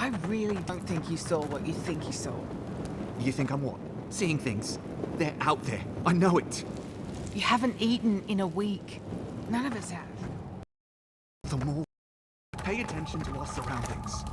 I really don't think you saw what you think you saw. You think I'm what? Seeing things? They're out there. I know it. You haven't eaten in a week. None of us have. The more pay attention to our surroundings.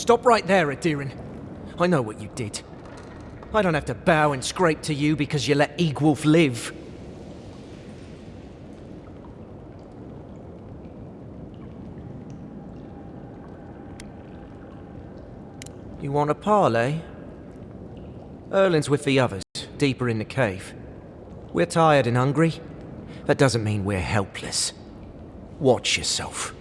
Stop right there, Adirin. I know what you did. I don't have to bow and scrape to you because you let Egwolf live. You want a parley? Erlin's with the others, deeper in the cave. We're tired and hungry. That doesn't mean we're helpless. Watch yourself.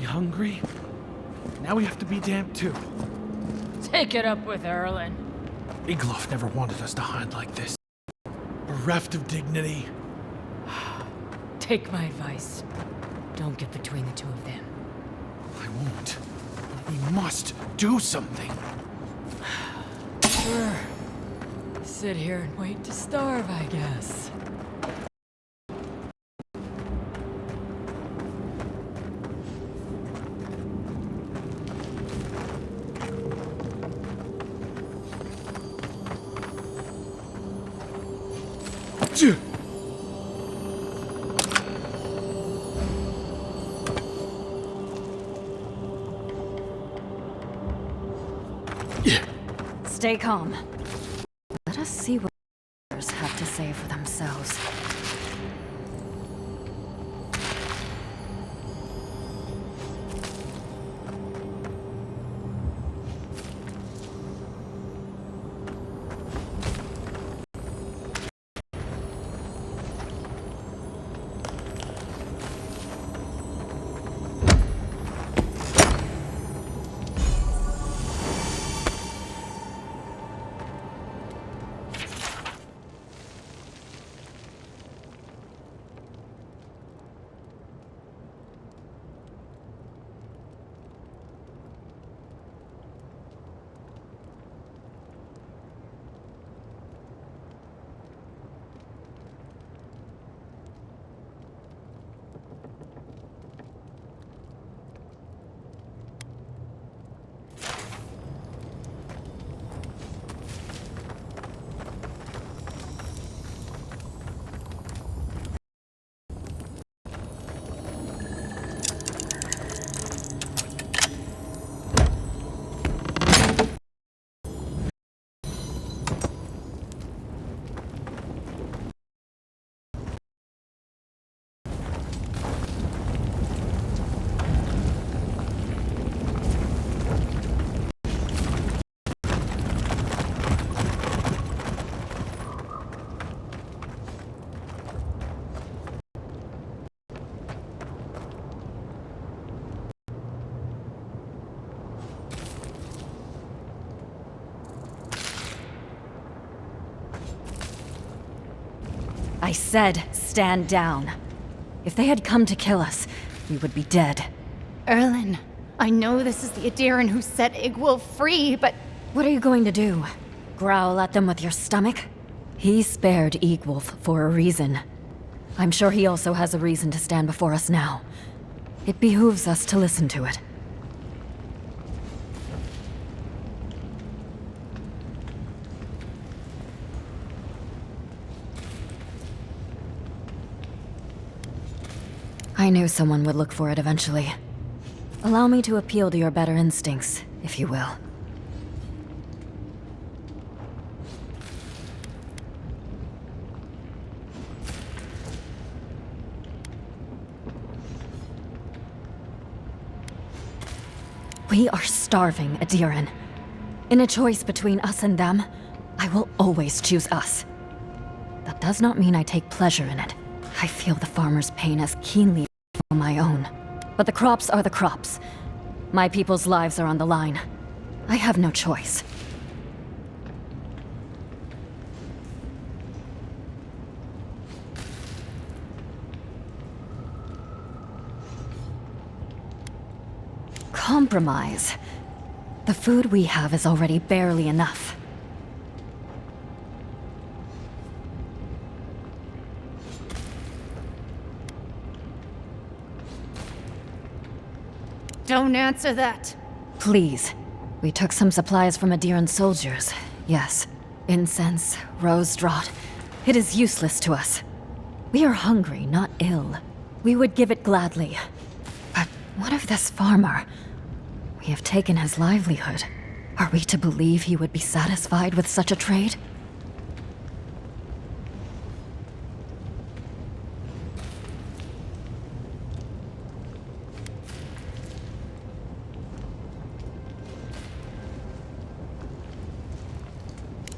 Hungry? Now we have to be damned too. Take it up with Erlin. Egloff never wanted us to hide like this. Bereft of dignity. Take my advice. Don't get between the two of them. I won't. But we must do something. Sure. Sit here and wait to starve, I guess. Stay calm. Let us see what others have to say for themselves. I said, stand down. If they had come to kill us, we would be dead. Erlin, I know this is the Adiran who set Igwil free, but What are you going to do? Growl at them with your stomach? He spared Egwolf for a reason. I'm sure he also has a reason to stand before us now. It behooves us to listen to it. I knew someone would look for it eventually. Allow me to appeal to your better instincts, if you will. We are starving, Adiran. In a choice between us and them, I will always choose us. That does not mean I take pleasure in it. I feel the farmer's pain as keenly as I feel my own. But the crops are the crops. My people's lives are on the line. I have no choice. Compromise. The food we have is already barely enough. don't answer that. Please. We took some supplies from Adiran soldiers. Yes. Incense, rose draught. It is useless to us. We are hungry, not ill. We would give it gladly. But what of this farmer? We have taken his livelihood. Are we to believe he would be satisfied with such a trade?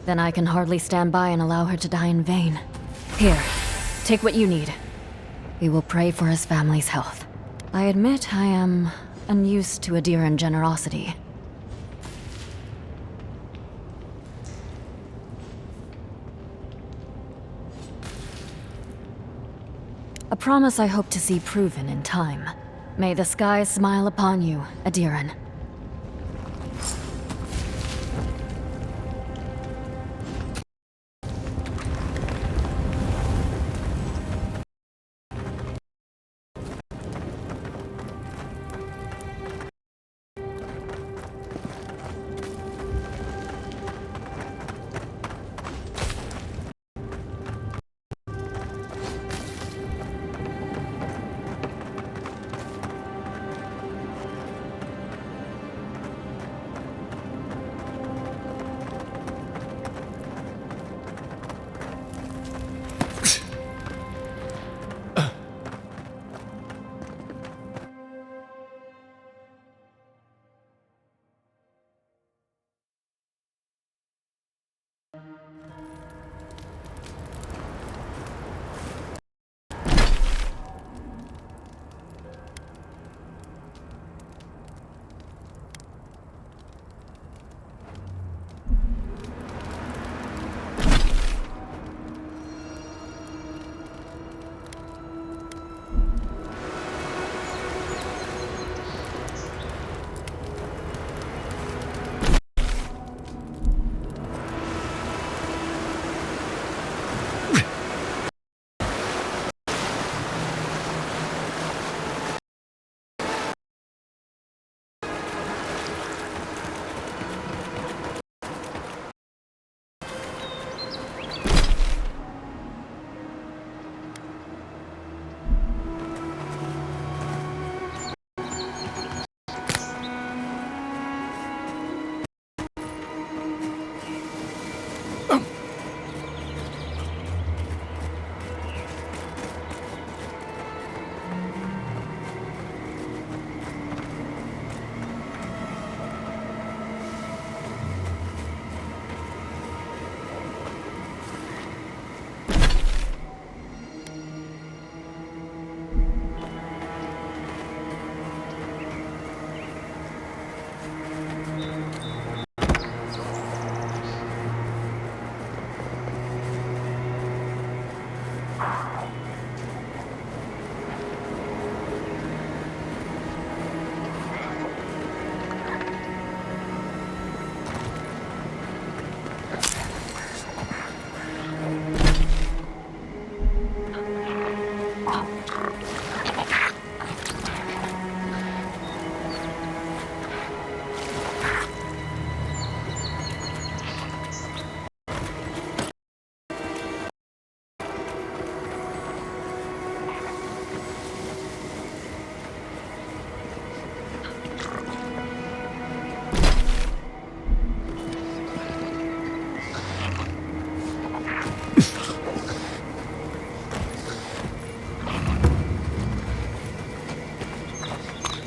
Then I can hardly stand by and allow her to die in vain. Here, take what you need. We will pray for his family's health. I admit I am unused to Adiran generosity. A promise I hope to see proven in time. May the skies smile upon you, Adiran.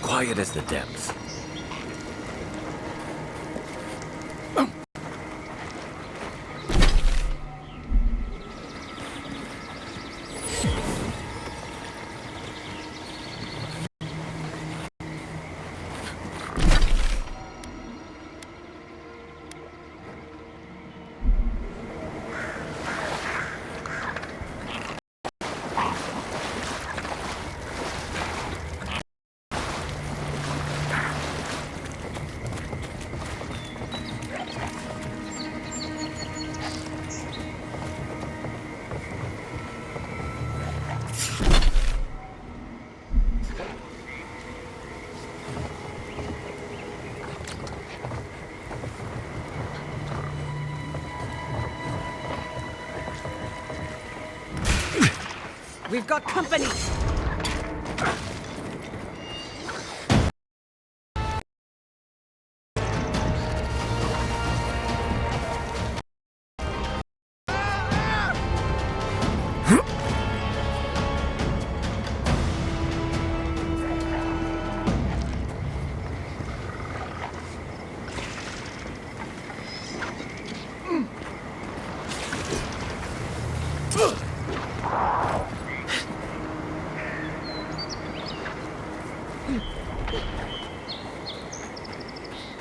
Quiet as the depths. We've got company!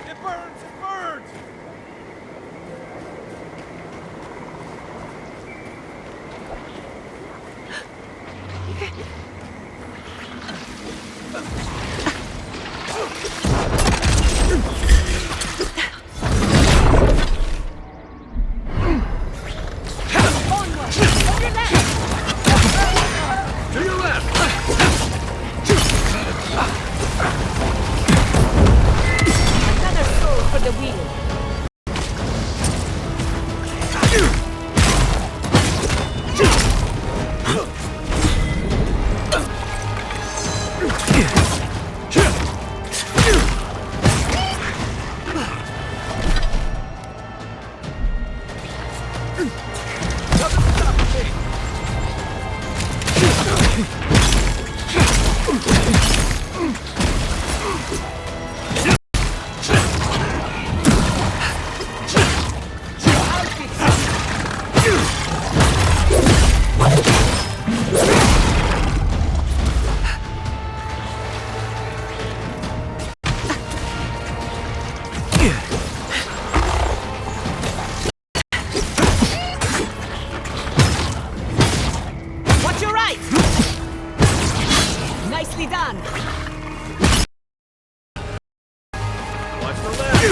It burns! It burns! To your left! Another soul for the wheel! Watch your right! Nicely done! Watch the left!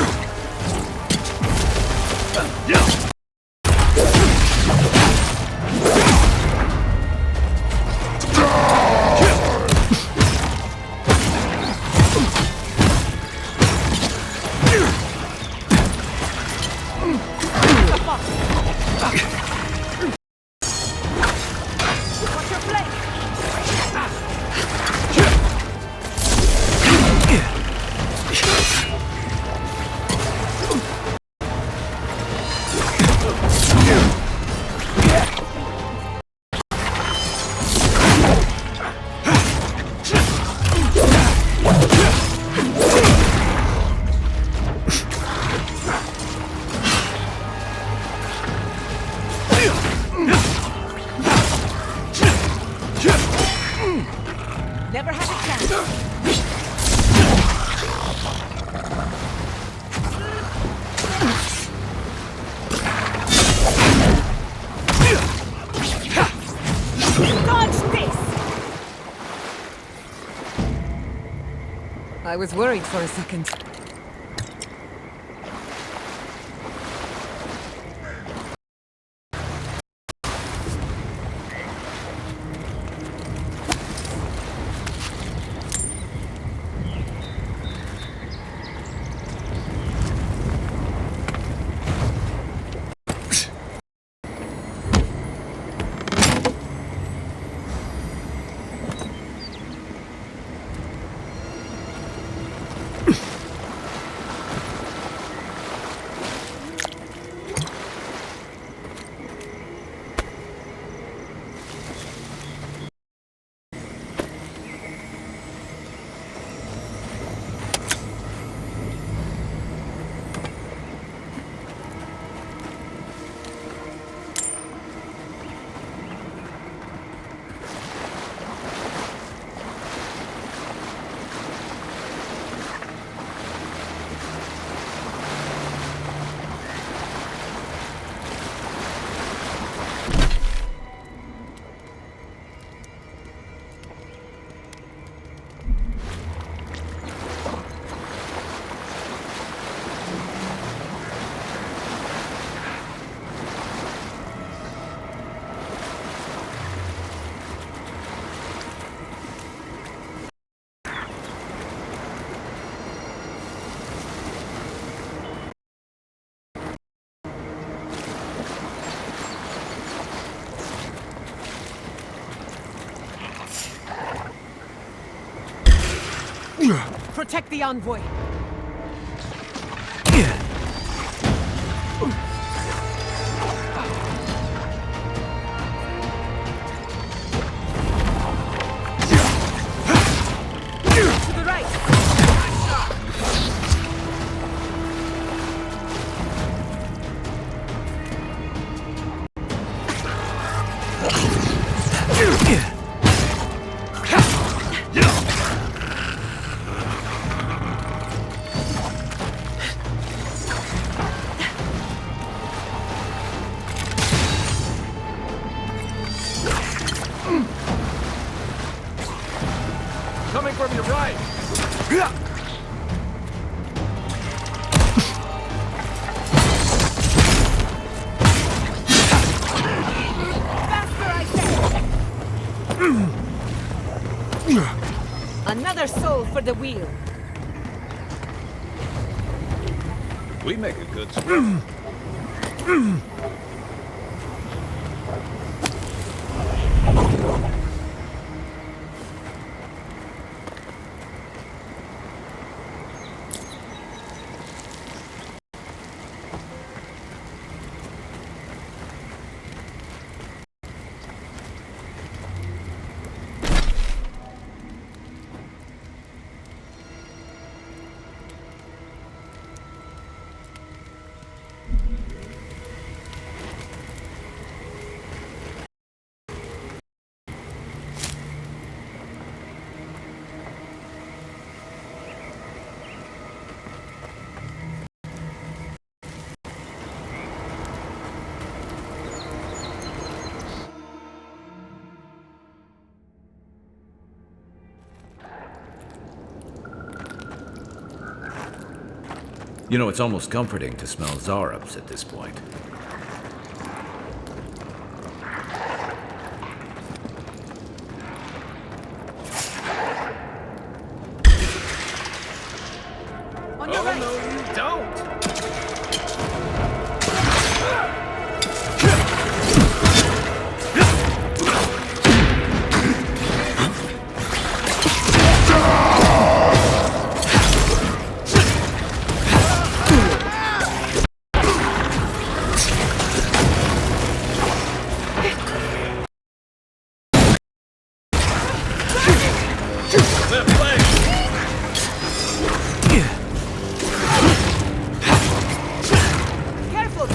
Watch your flank! Never had a chance. Dodge this! I was worried for a second. Protect the envoy. To the right. Coming from your right. Another soul for the wheel. We make a good sprint. You know, it's almost comforting to smell Zarubs at this point. On your Oh, right. no, you don't! Left leg! Careful.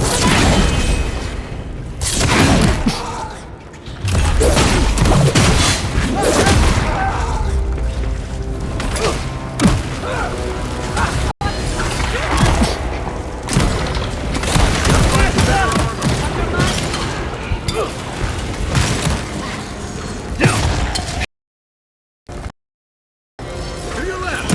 To your left!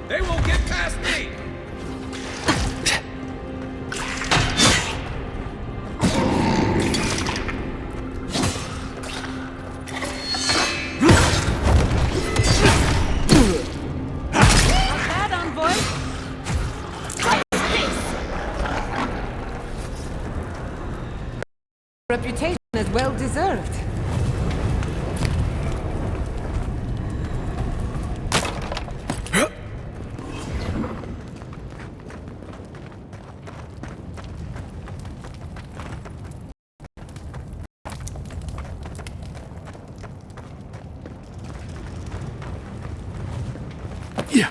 They won't get past me! Bad envoy. Reputation is well deserved. Yeah.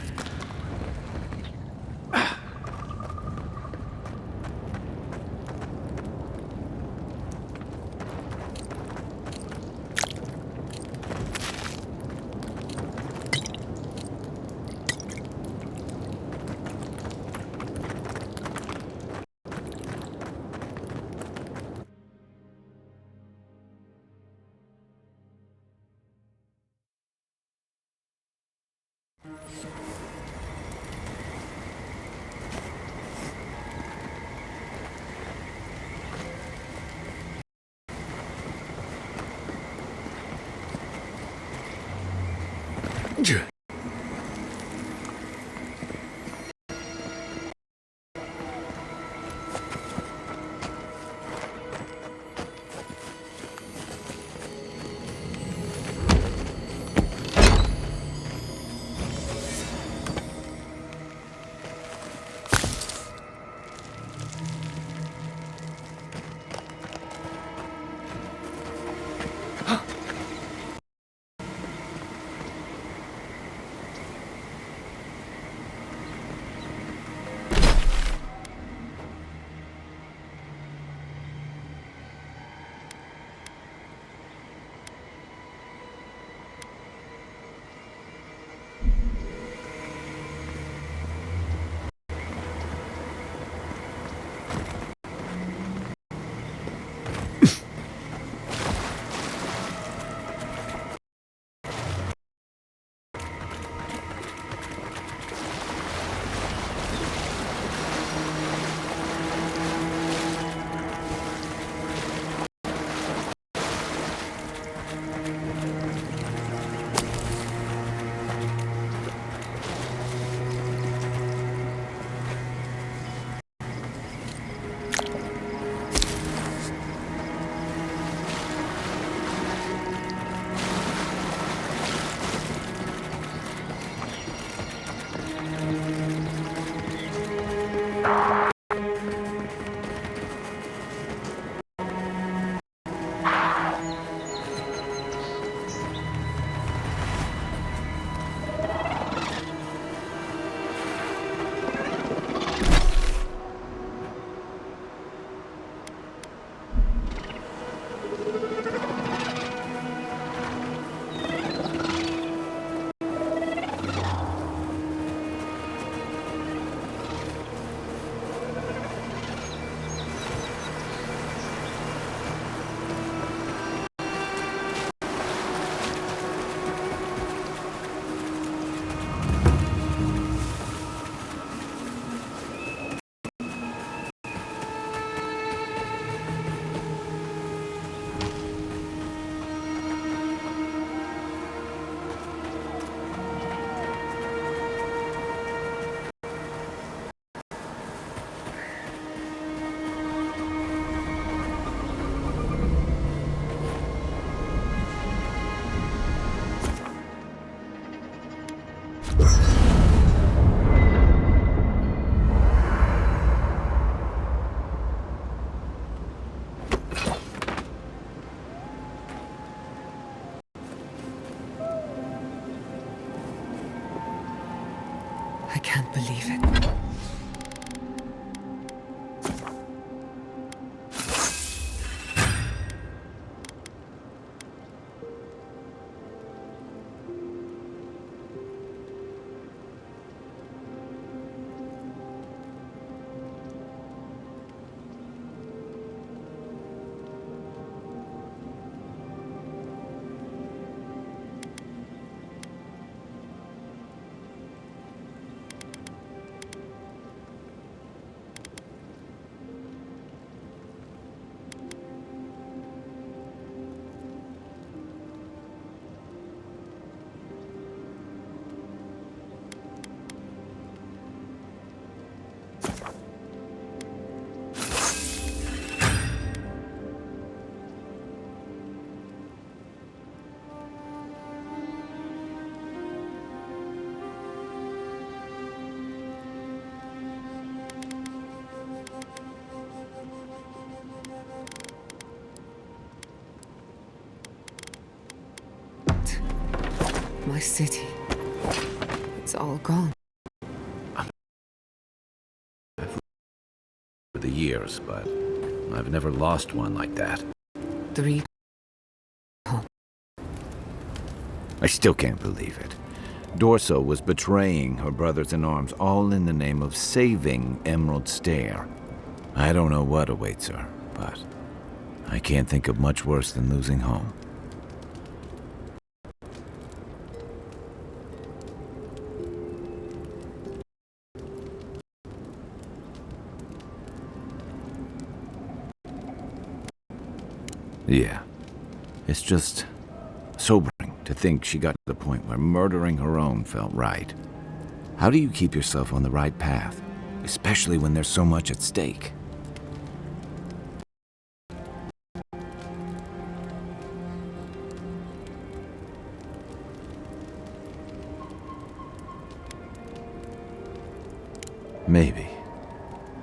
I can't believe it. My city. It's all gone. For the years, but I've never lost one like that. 3. I still can't believe it. Dorso was betraying her brothers-in-arms, all in the name of saving Emerald Stair. I don't know what awaits her, but I can't think of much worse than losing home. Yeah, it's just sobering. To think she got to the point where murdering her own felt right. How do you keep yourself on the right path, especially when there's so much at stake? Maybe.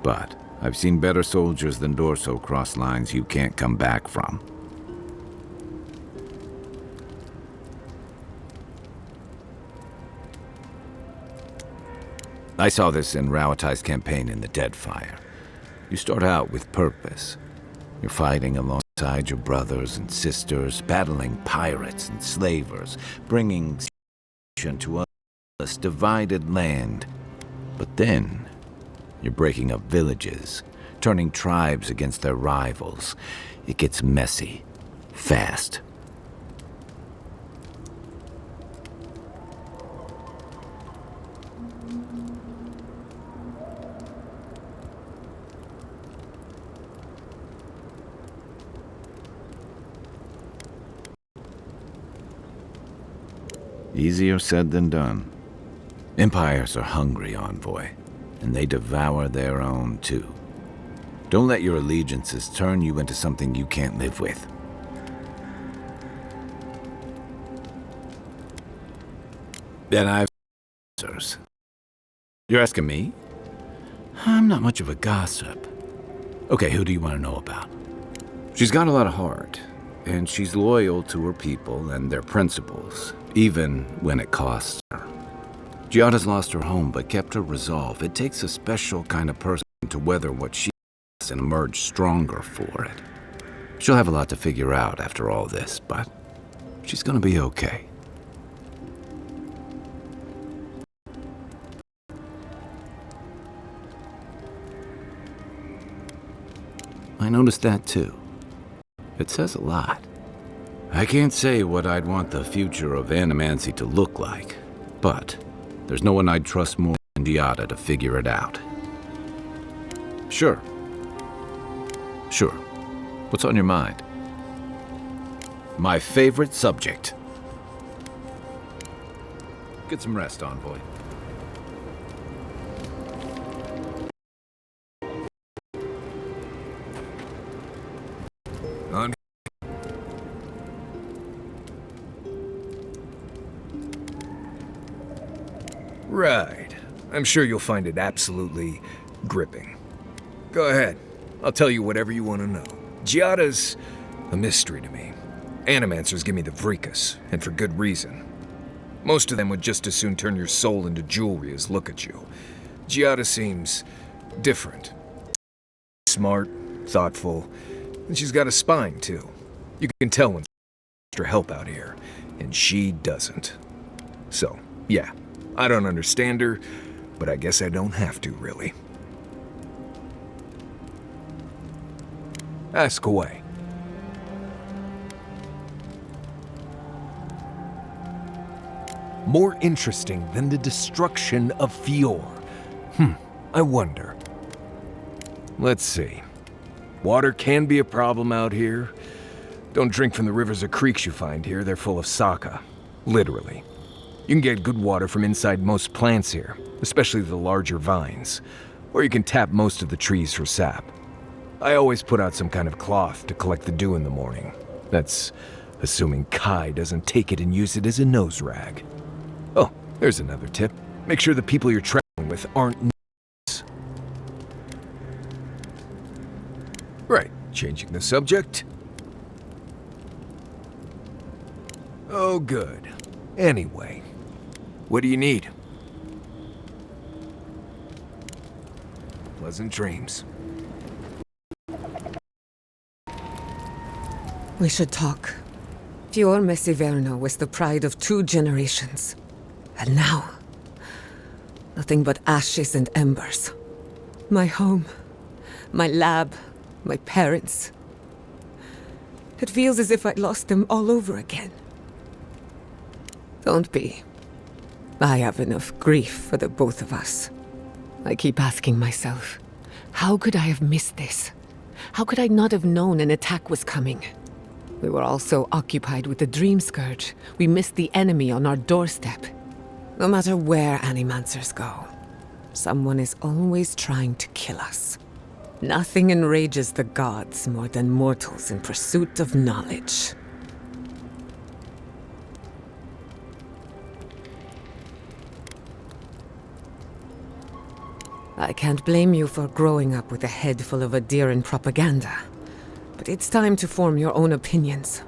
But I've seen better soldiers than Dorso cross lines you can't come back from. I saw this in Rauatai's campaign in the Deadfire. You start out with purpose. You're fighting alongside your brothers and sisters, battling pirates and slavers, bringing to us divided land. But then, you're breaking up villages, turning tribes against their rivals. It gets messy, fast. Easier said than done. Empires are hungry, Envoy, and they devour their own too. Don't let your allegiances turn you into something you can't live with. Then I've answers. You're asking me? I'm not much of a gossip. Okay, who do you want to know about? She's got a lot of heart, and she's loyal to her people and their principles, even when it costs her. Giada's lost her home, but kept her resolve. It takes a special kind of person to weather what she has and emerge stronger for it. She'll have a lot to figure out after all this, but she's gonna be okay. I noticed that too. It says a lot. I can't say what I'd want the future of Animancy to look like, but there's no one I'd trust more than Giada to figure it out. Sure. What's on your mind? My favorite subject. Get some rest, Envoy. Right. I'm sure you'll find it absolutely gripping. Go ahead. I'll tell you whatever you want to know. Giada's a mystery to me. Animancers give me the vricus, and for good reason. Most of them would just as soon turn your soul into jewelry as look at you. Giada seems different. Smart, thoughtful, and she's got a spine, too. You can tell when she's extra help out here, and she doesn't. So, yeah. I don't understand her, but I guess I don't have to, really. Ask away. More interesting than the destruction of Fior. I wonder. Let's see. Water can be a problem out here. Don't drink from the rivers or creeks you find here. They're full of saka. Literally. You can get good water from inside most plants here, especially the larger vines. Or you can tap most of the trees for sap. I always put out some kind of cloth to collect the dew in the morning. That's assuming Kai doesn't take it and use it as a nose rag. Oh, there's another tip. Make sure the people you're traveling with aren't nuts. Right, changing the subject. Oh, good. Anyway. What do you need? Pleasant dreams. We should talk. Fior Messiverno was the pride of 2 generations. And now, nothing but ashes and embers. My home, my lab, my parents. It feels as if I'd lost them all over again. Don't be. I have enough grief for the both of us. I keep asking myself, how could I have missed this? How could I not have known an attack was coming? We were all so occupied with the Dream Scourge, we missed the enemy on our doorstep. No matter where Animancers go, someone is always trying to kill us. Nothing enrages the gods more than mortals in pursuit of knowledge. I can't blame you for growing up with a head full of Adiran propaganda. But it's time to form your own opinions.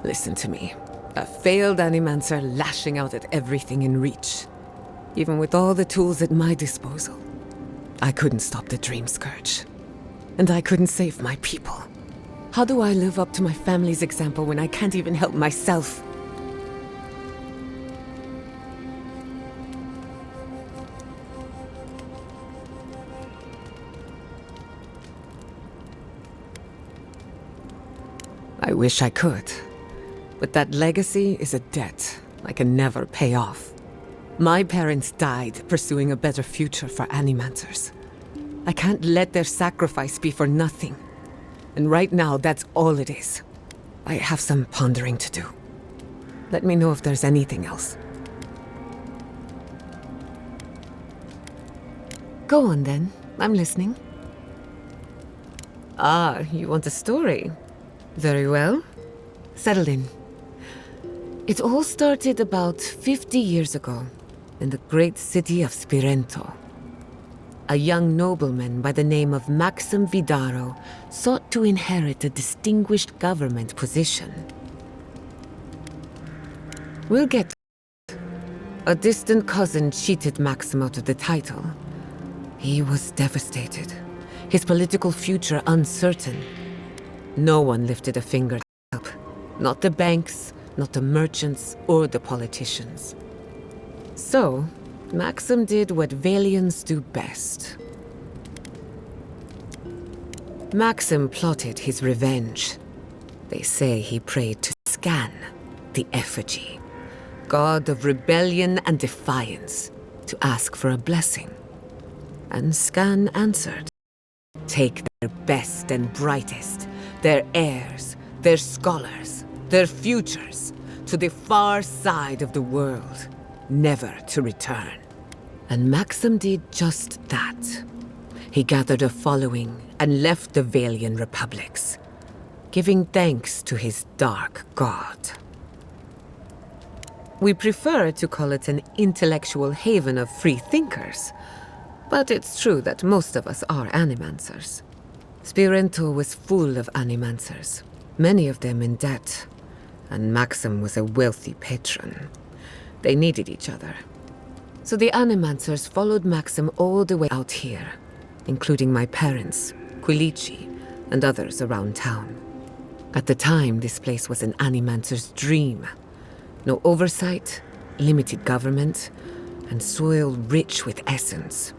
Listen to me. A failed Animancer lashing out at everything in reach. Even with all the tools at my disposal, I couldn't stop the Dream Scourge. And I couldn't save my people. How do I live up to my family's example when I can't even help myself? I wish I could. But that legacy is a debt I can never pay off. My parents died pursuing a better future for Animancers. I can't let their sacrifice be for nothing. And right now, that's all it is. I have some pondering to do. Let me know if there's anything else. Go on then. I'm listening. Ah, you want a story? Very well. Settle in. It all started about 50 years ago, in the great city of Spirento. A young nobleman by the name of Maxim Vidaro sought to inherit a distinguished government position. We'll get to it. A distant cousin cheated Maxim out of the title. He was devastated, his political future uncertain. No one lifted a finger to help. Not the banks, not the merchants, or the politicians. So, Maxim did what Valians do best. Maxim plotted his revenge. They say he prayed to Scan, the effigy, god of rebellion and defiance, to ask for a blessing. And Scan answered. Take their best and brightest, their heirs, their scholars, their futures, to the far side of the world, never to return. And Maxim did just that. He gathered a following and left the Valian republics, giving thanks to his dark god. We prefer to call it an intellectual haven of free thinkers, but it's true that most of us are Animancers. Spirento was full of Animancers, many of them in debt, and Maxim was a wealthy patron. They needed each other. So the Animancers followed Maxim all the way out here, including my parents, Quilici, and others around town. At the time, this place was an Animancer's dream. No oversight, limited government, and soil rich with essence.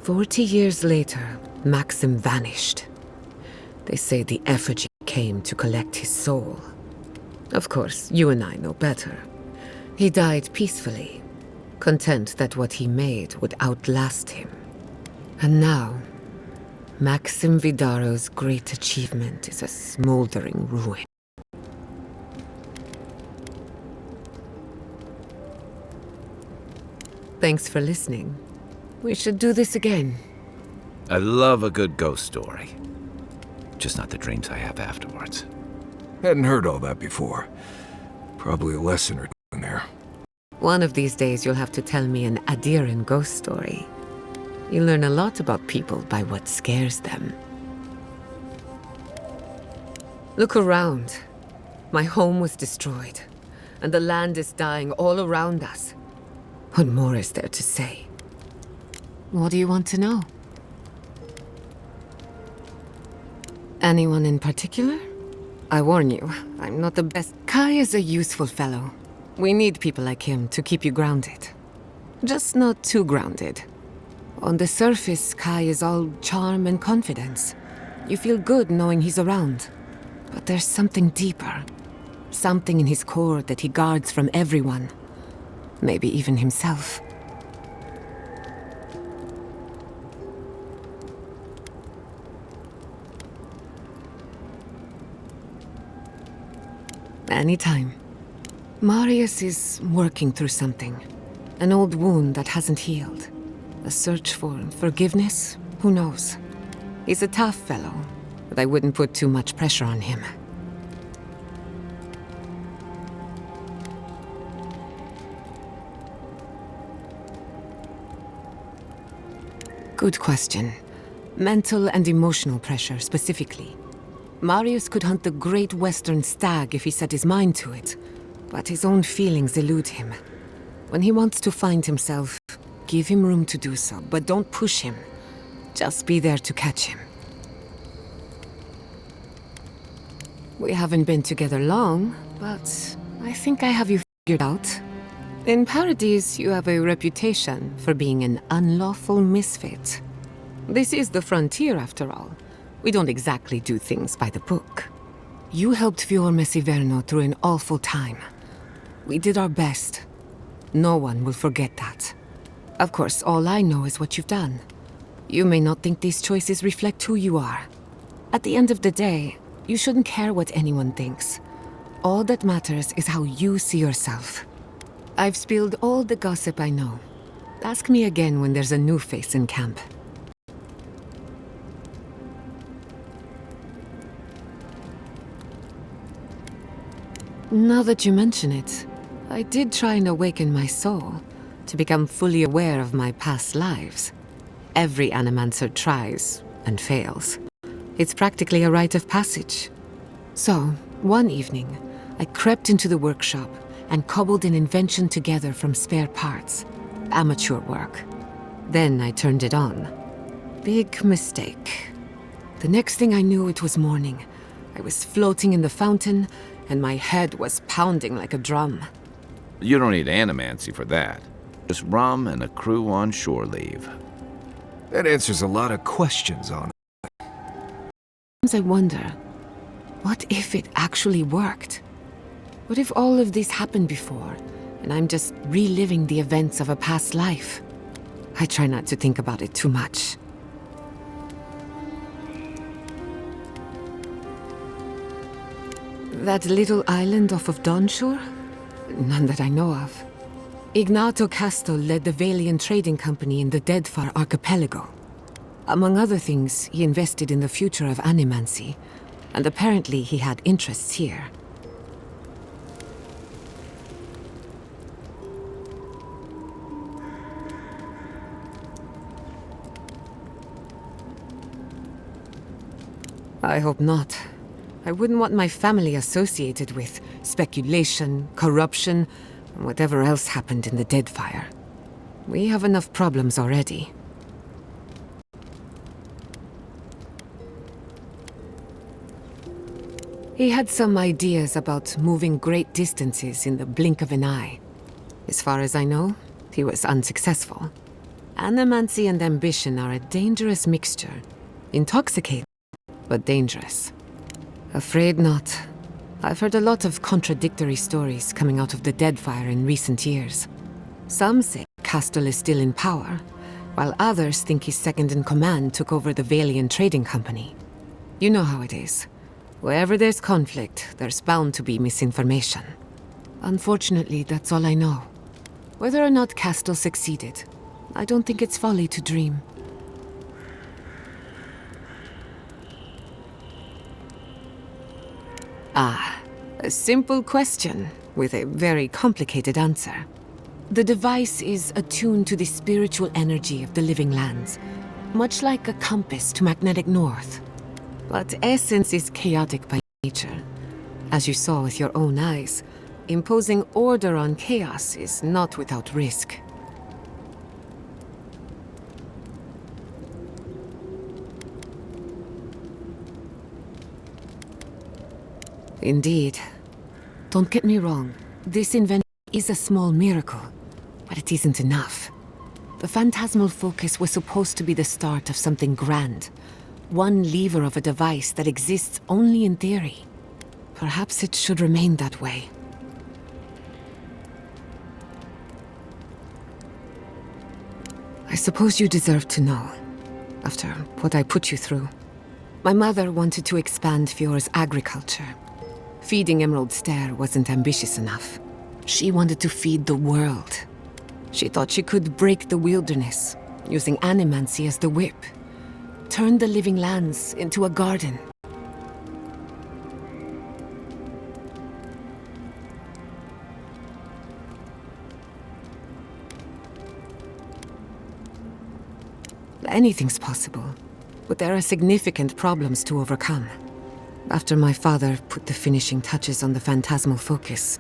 40 years later, Maxim vanished. They say the effigy came to collect his soul. Of course, you and I know better. He died peacefully, content that what he made would outlast him. And now, Maxim Vidaro's great achievement is a smoldering ruin. Thanks for listening. We should do this again. I love a good ghost story. Just not the dreams I have afterwards. Hadn't heard all that before. Probably a lesson or two in there. One of these days you'll have to tell me an Adiran ghost story. You learn a lot about people by what scares them. Look around. My home was destroyed, and the land is dying all around us. What more is there to say? What do you want to know? Anyone in particular? I warn you, I'm not the best. Kai is a useful fellow. We need people like him to keep you grounded. Just not too grounded. On the surface, Kai is all charm and confidence. You feel good knowing he's around. But there's something deeper. Something in his core that he guards from everyone. Maybe even himself. Anytime. Marius is working through something. An old wound that hasn't healed. A search for forgiveness? Who knows? He's a tough fellow, but I wouldn't put too much pressure on him. Good question. Mental and emotional pressure, specifically. Marius could hunt the great western stag if he set his mind to it, but his own feelings elude him. When he wants to find himself, give him room to do so, but don't push him. Just be there to catch him. We haven't been together long, but I think I have you figured out. In Paradise, you have a reputation for being an unlawful misfit. This is the frontier, after all. We don't exactly do things by the book. You helped Fior Messiverno through an awful time. We did our best. No one will forget that. Of course, all I know is what you've done. You may not think these choices reflect who you are. At the end of the day, you shouldn't care what anyone thinks. All that matters is how you see yourself. I've spilled all the gossip I know. Ask me again when there's a new face in camp. Now that you mention it, I did try and awaken my soul to become fully aware of my past lives. Every animancer tries and fails. It's practically a rite of passage. So, one evening, I crept into the workshop and cobbled an invention together from spare parts. Amateur work. Then I turned it on. Big mistake. The next thing I knew, it was morning. I was floating in the fountain, and my head was pounding like a drum. You don't need animancy for that. Just rum and a crew on shore leave. That answers a lot of questions on it. Sometimes I wonder, what if it actually worked? What if all of this happened before, and I'm just reliving the events of a past life? I try not to think about it too much. That little island off of Dawnshore? None that I know of. Ignato Casto led the Valian trading company in the Deadfar archipelago. Among other things, he invested in the future of animancy, and apparently he had interests here. I hope not. I wouldn't want my family associated with speculation, corruption, and whatever else happened in the Deadfire. We have enough problems already. He had some ideas about moving great distances in the blink of an eye. As far as I know, he was unsuccessful. Animancy and ambition are a dangerous mixture. Intoxicating, but dangerous. Afraid not. I've heard a lot of contradictory stories coming out of the Deadfire in recent years. Some say Castle is still in power, while others think his second-in-command took over the Valian trading company. You know how it is. Wherever there's conflict, there's bound to be misinformation. Unfortunately, that's all I know. Whether or not Castle succeeded, I don't think it's folly to dream. Ah, a simple question with a very complicated answer. The device is attuned to the spiritual energy of the living lands, much like a compass to magnetic north. But essence is chaotic by nature. As you saw with your own eyes, imposing order on chaos is not without risk. Indeed. Don't get me wrong, this invention is a small miracle, but it isn't enough. The phantasmal focus was supposed to be the start of something grand. One lever of a device that exists only in theory. Perhaps it should remain that way. I suppose you deserve to know, after what I put you through. My mother wanted to expand Fior's agriculture. Feeding Emerald Stair wasn't ambitious enough. She wanted to feed the world. She thought she could break the wilderness, using animancy as the whip. Turn the living lands into a garden. Anything's possible, but there are significant problems to overcome. After my father put the finishing touches on the phantasmal focus,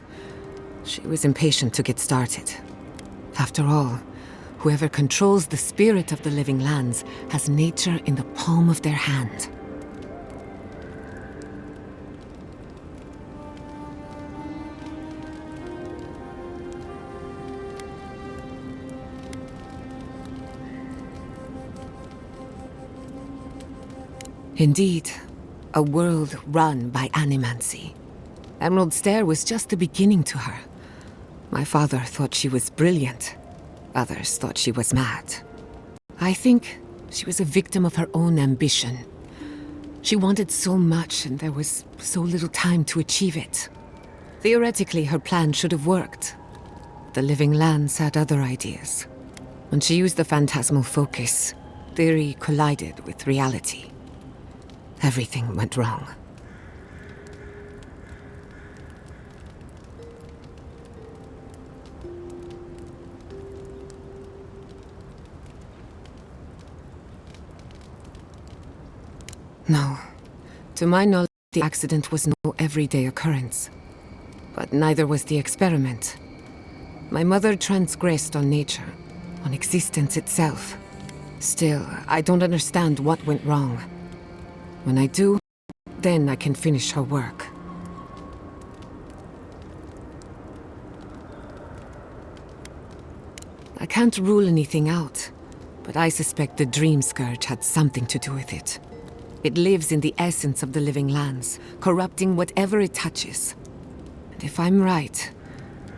she was impatient to get started. After all, whoever controls the spirit of the living lands has nature in the palm of their hand. Indeed, a world run by animancy. Emerald Stair was just the beginning to her. My father thought she was brilliant. Others thought she was mad. I think she was a victim of her own ambition. She wanted so much, and there was so little time to achieve it. Theoretically, her plan should have worked. The living lands had other ideas. When she used the phantasmal focus, theory collided with reality. Everything went wrong. No. To my knowledge, the accident was no everyday occurrence. But neither was the experiment. My mother transgressed on nature, on existence itself. Still, I don't understand what went wrong. When I do, then I can finish her work. I can't rule anything out, but I suspect the Dream Scourge had something to do with it. It lives in the essence of the living lands, corrupting whatever it touches. And if I'm right,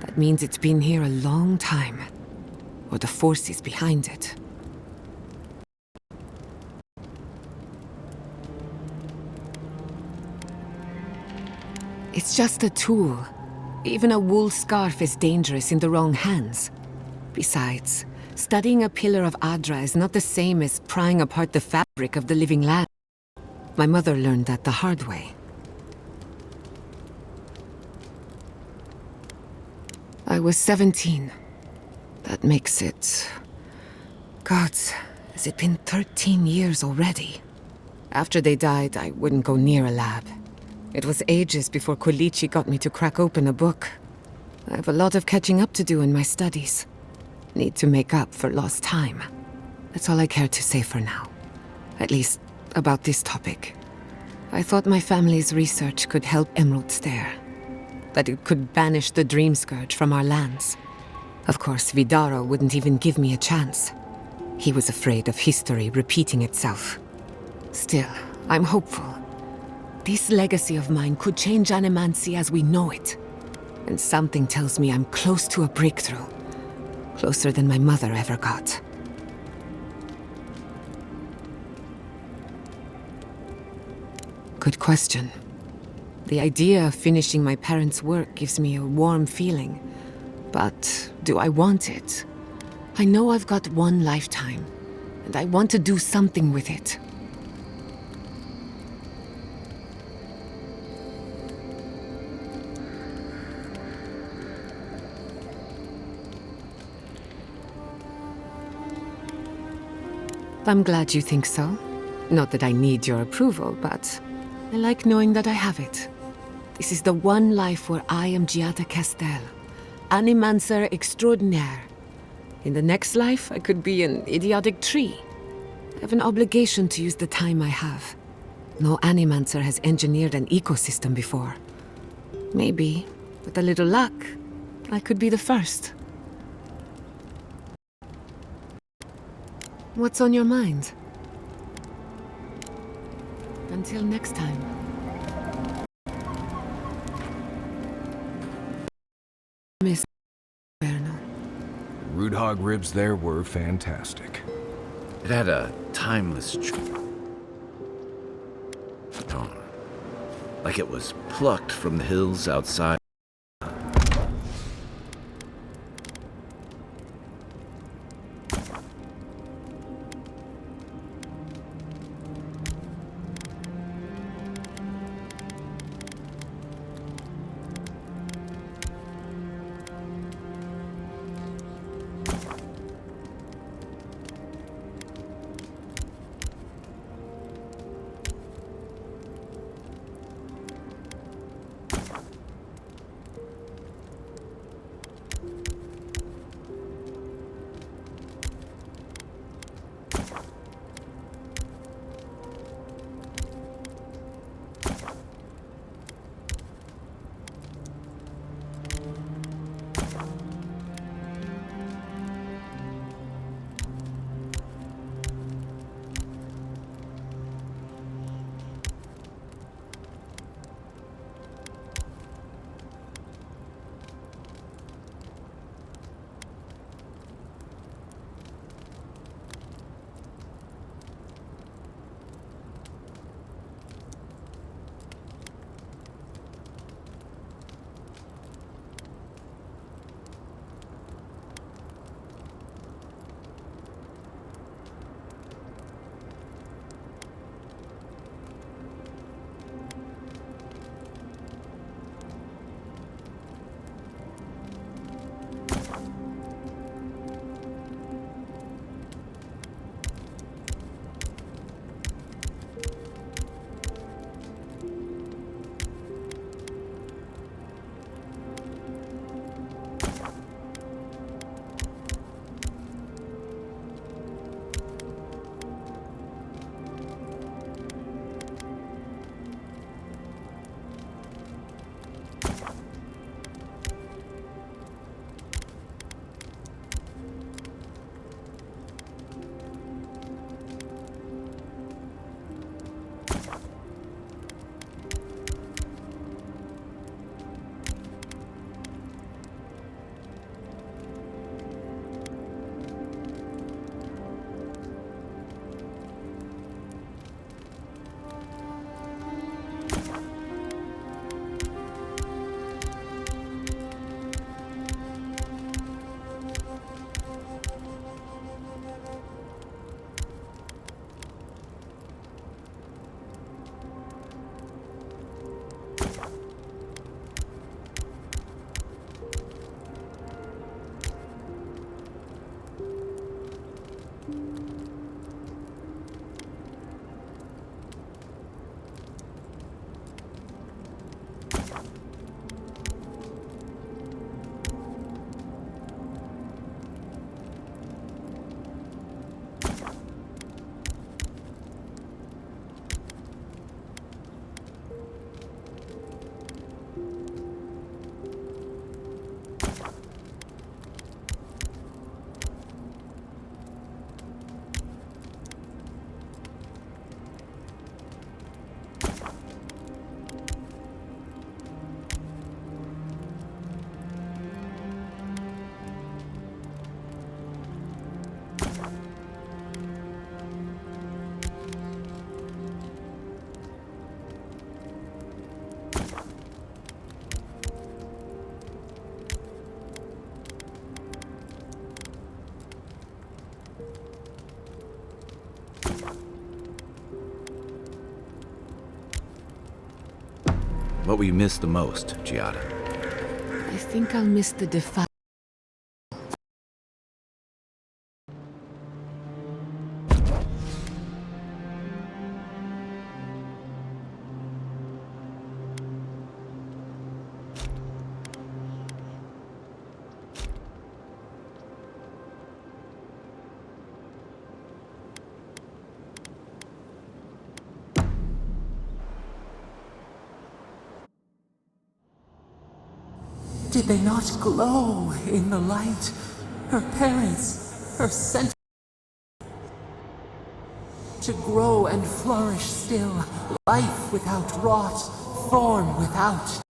that means it's been here a long time. Or the forces behind it. It's just a tool. Even a wool scarf is dangerous in the wrong hands. Besides, studying a pillar of Adra is not the same as prying apart the fabric of the living land. My mother learned that the hard way. I was 17. That makes it... Gods, has it been 13 years already? After they died, I wouldn't go near a lab. It was ages before Kolichi got me to crack open a book. I have a lot of catching up to do in my studies. Need to make up for lost time. That's all I care to say for now. At least, about this topic. I thought my family's research could help Emerald Stair. That it could banish the Dream Scourge from our lands. Of course, Vidaro wouldn't even give me a chance. He was afraid of history repeating itself. Still, I'm hopeful. This legacy of mine could change Animancy as we know it. And something tells me I'm close to a breakthrough. Closer than my mother ever got. Good question. The idea of finishing my parents' work gives me a warm feeling. But do I want it? I know I've got one lifetime, and I want to do something with it. I'm glad you think so. Not that I need your approval, but I like knowing that I have it. This is the one life where I am Giada Castel, Animancer extraordinaire. In the next life, I could be an idiotic tree. I have an obligation to use the time I have. No Animancer has engineered an ecosystem before. Maybe, with a little luck, I could be the first. What's on your mind? Until next time. Miss Berno. Root hog ribs there were fantastic. It had a timeless charm. like it was plucked from the hills outside. What will you miss the most, Giada? I think I'll miss the defile. Did they not glow in the light? Her parents, her sent to grow and flourish still, life without rot, form without.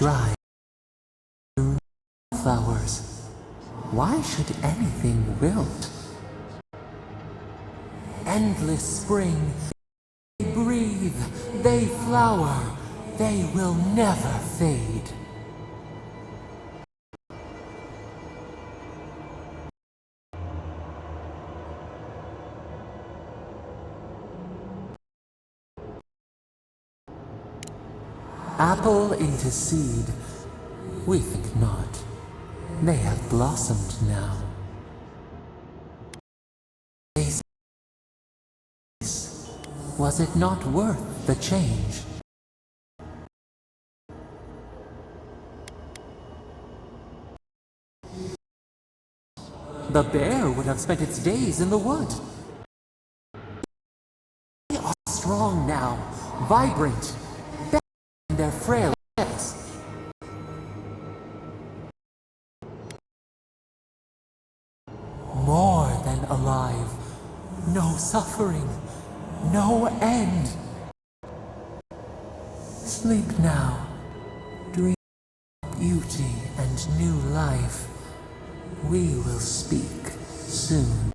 dry. Flowers. Why should anything wilt? Endless spring. They breathe, they flower, they will never fade. Apple into seed. We think not. They have blossomed now. Was it not worth the change? The bear would have spent its days in the wood. They are strong now, vibrant, in their frail heads. More than alive. No suffering. No end. Sleep now. Dream of beauty and new life. We will speak soon.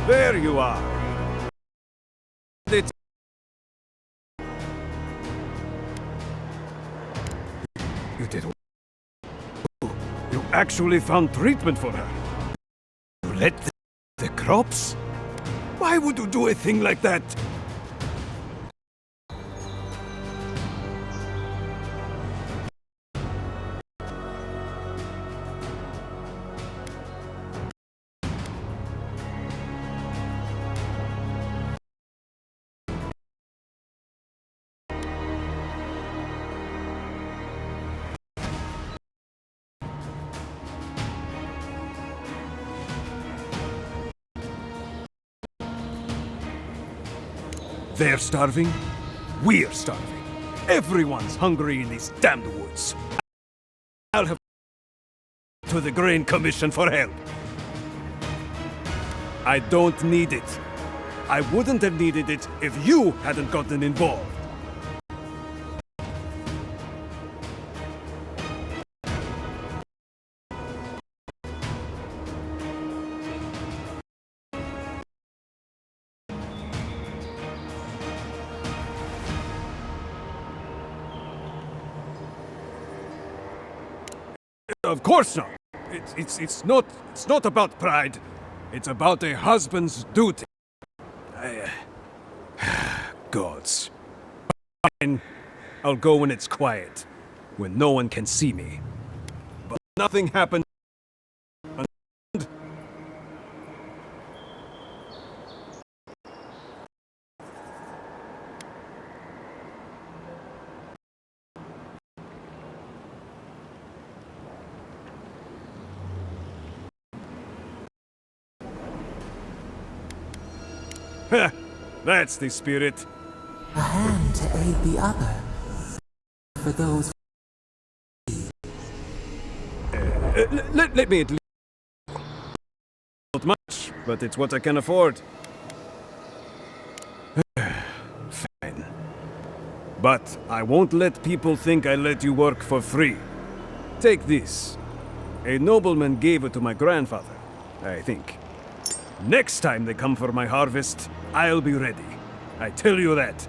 There you are. It's... You did... You actually found treatment for her. You let the crops? Why would you do a thing like that? They're starving. We're starving. Everyone's hungry in these damned woods. I'll have to the Grain Commission for help. I don't need it. I wouldn't have needed it if you hadn't gotten involved. Of course not. It's not about pride. It's about a husband's duty. Gods. Fine. I'll go when it's quiet, when no one can see me. But nothing happened. That's the spirit. A hand to aid the other. For those... Let me at least... Not much, but it's what I can afford. Fine. But I won't let people think I let you work for free. Take this. A nobleman gave it to my grandfather, I think. Next time they come for my harvest, I'll be ready. I tell you that.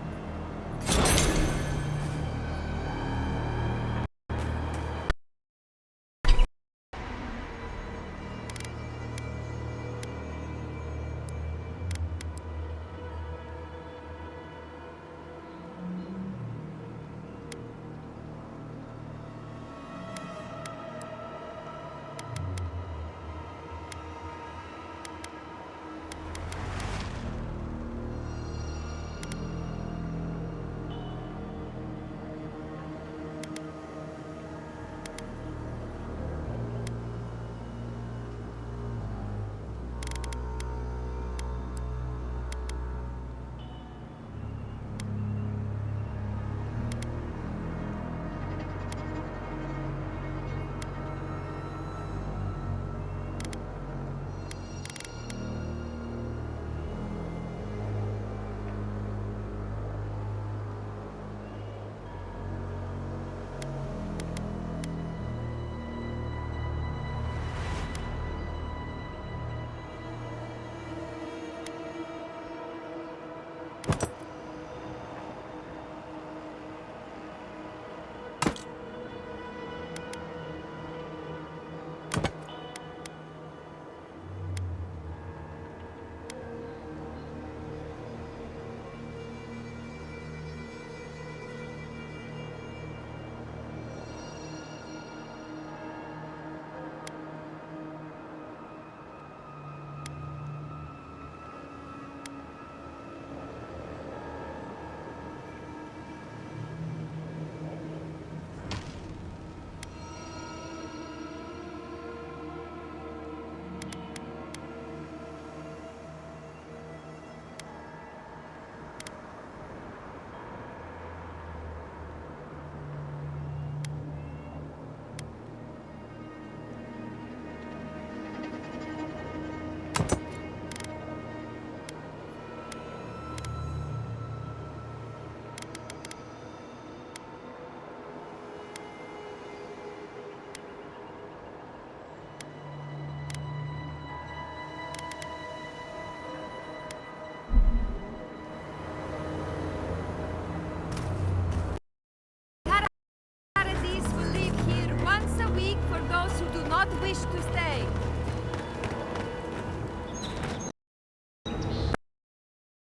Paradise will live here once a week for those who do not wish to stay.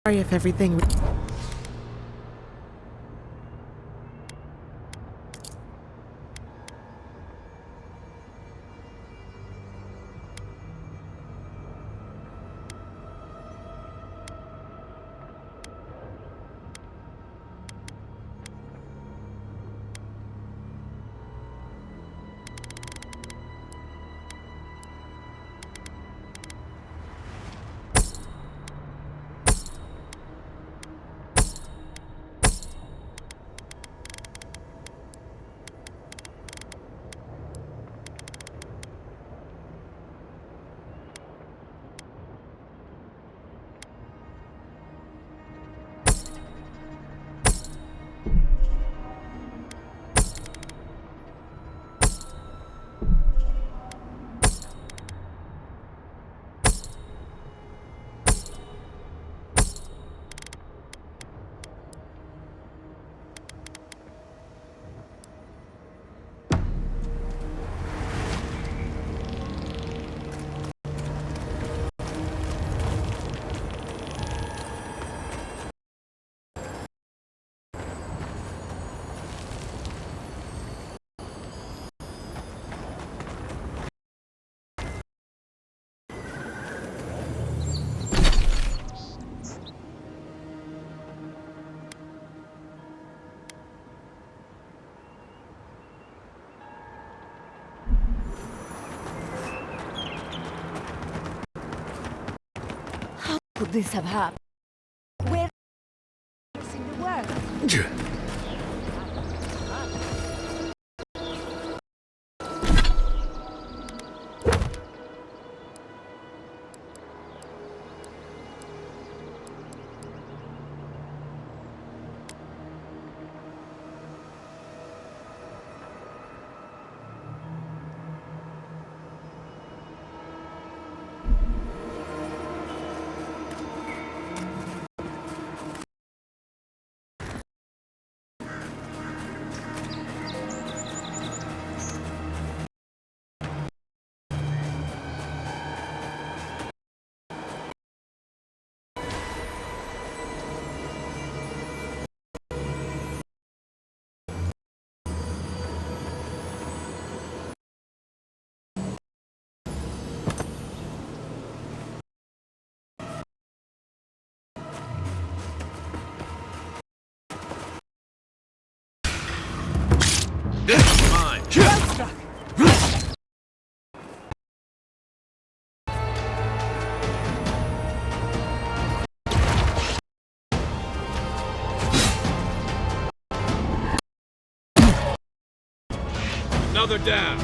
Sorry if everything... Could this have happened? Where is in the world? This is mine. Another down.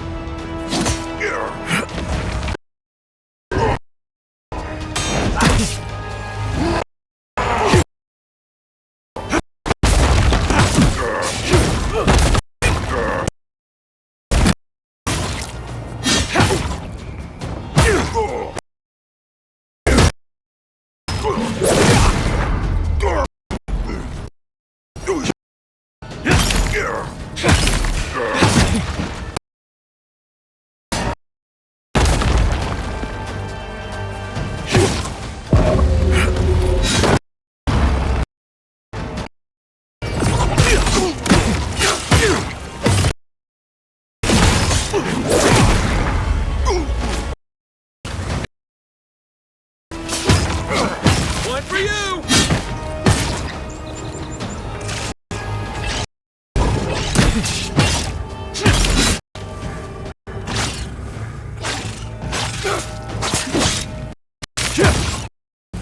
One for you!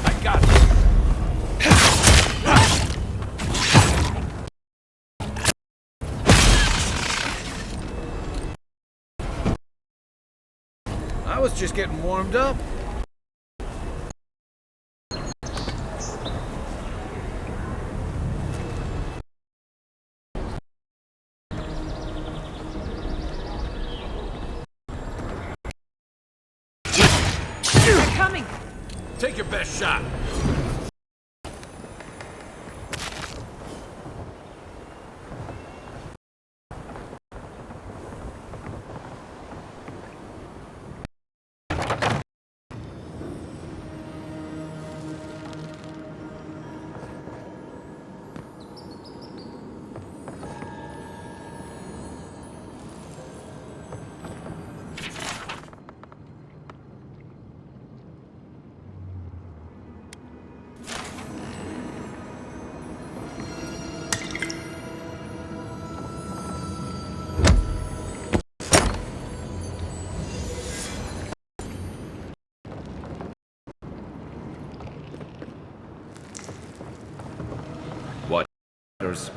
I got it. I was just getting warmed up. They're coming! Take your best shot. Waters.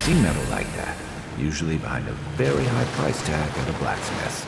Seen metal like that, usually behind a very high price tag at a blacksmith.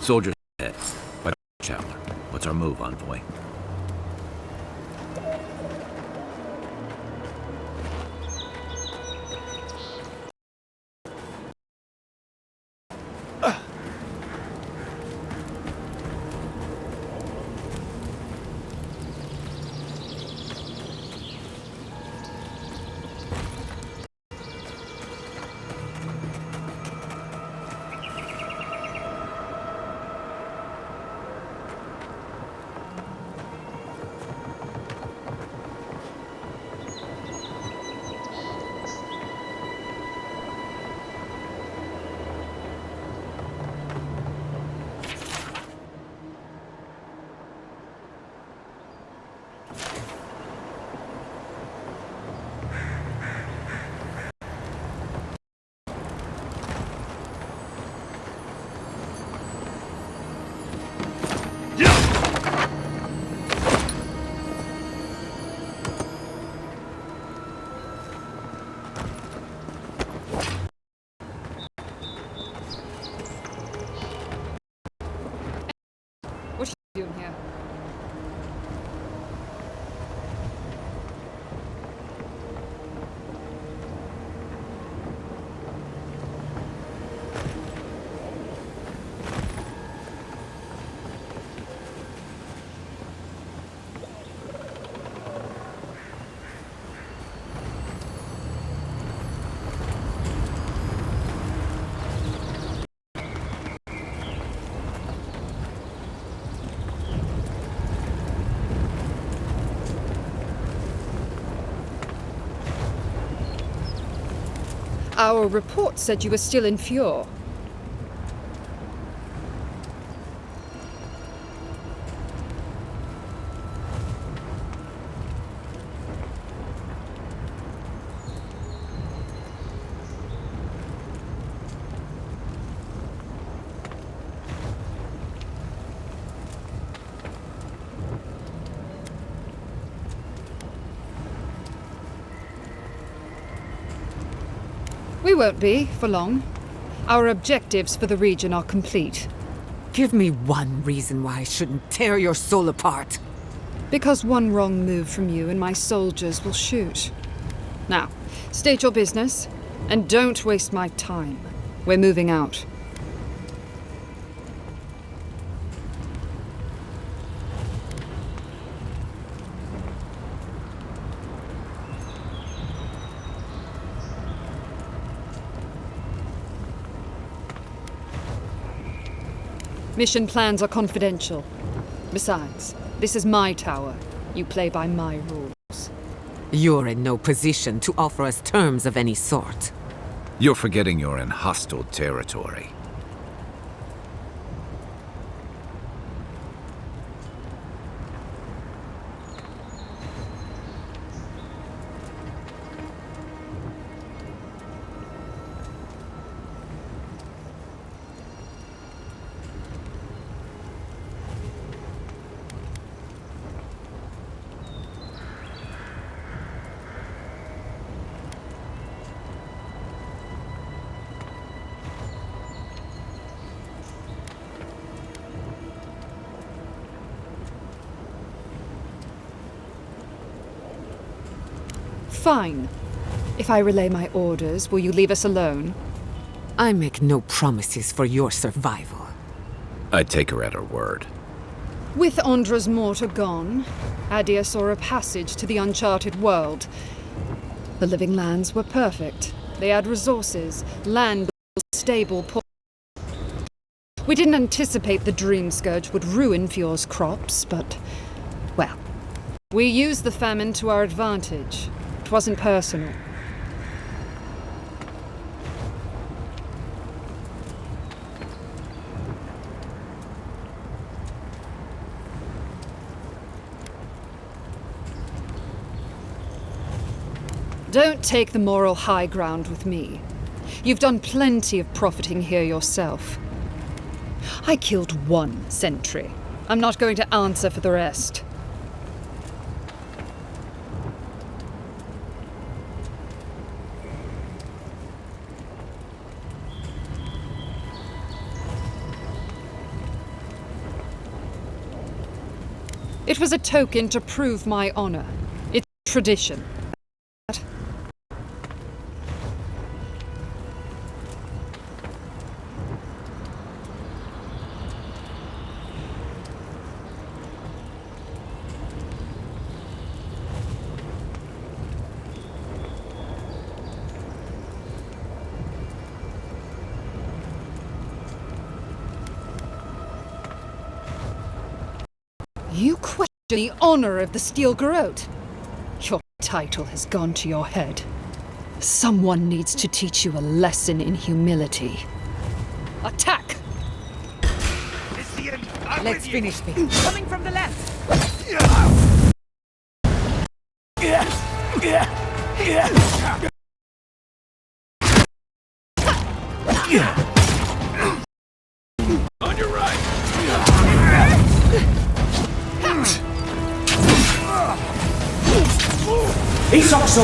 Soldiers ahead. By the Traveler. What's our move, envoy? What are you doing here? Our report said you were still in Fjord. We won't be, for long. Our objectives for the region are complete. Give me one reason why I shouldn't tear your soul apart. Because one wrong move from you and my soldiers will shoot. Now, state your business, and don't waste my time. We're moving out. Mission plans are confidential. Besides, this is my tower. You play by my rules. You're in no position to offer us terms of any sort. You're forgetting you're in hostile territory. Fine. If I relay my orders, will you leave us alone? I make no promises for your survival. I'd take her at her word. With Andra's mortar gone, Adia saw a passage to the uncharted world. The living lands were perfect. They had resources, land was stable. We didn't anticipate the Dream Scourge would ruin Fjord's crops, but, well, we used the famine to our advantage. It wasn't personal. Don't take the moral high ground with me. You've done plenty of profiting here yourself. I killed one sentry. I'm not going to answer for the rest. It was a token to prove my honor. It's tradition. You question the honor of the Steel Garrote? Your title has gone to your head. Someone needs to teach you a lesson in humility. Attack! Let's finish this. Coming from the left. On your right! Isokso!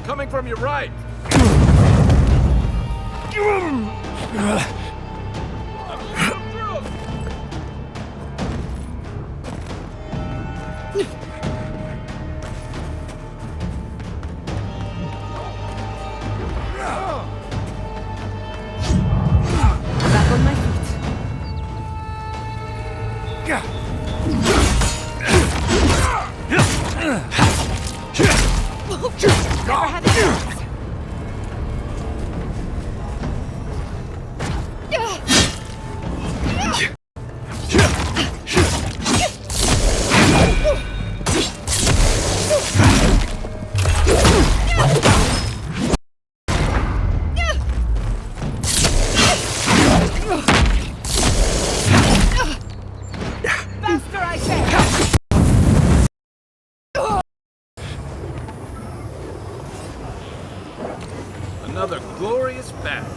Coming from your right! Back on my feet. Never had it. Faster, I say! Another glorious battle.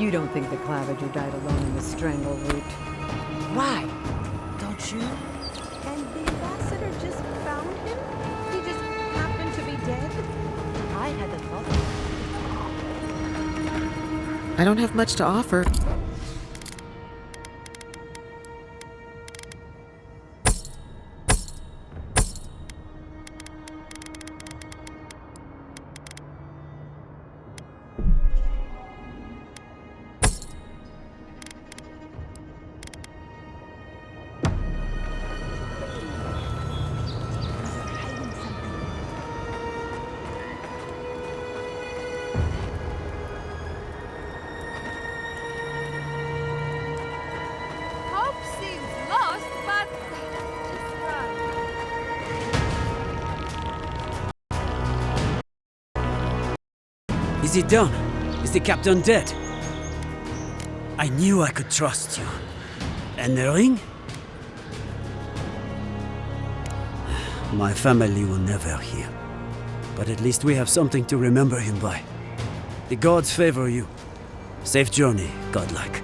You don't think the Claviger died alone in the strangle route? Why? Don't you? And the ambassador just found him? He just happened to be dead? I had the thought. I don't have much to offer. Hope seems lost, but just run. Is it done? Is the captain dead? I knew I could trust you. And the ring? My family will never hear. But at least we have something to remember him by. The gods favor you. Safe journey, godlike.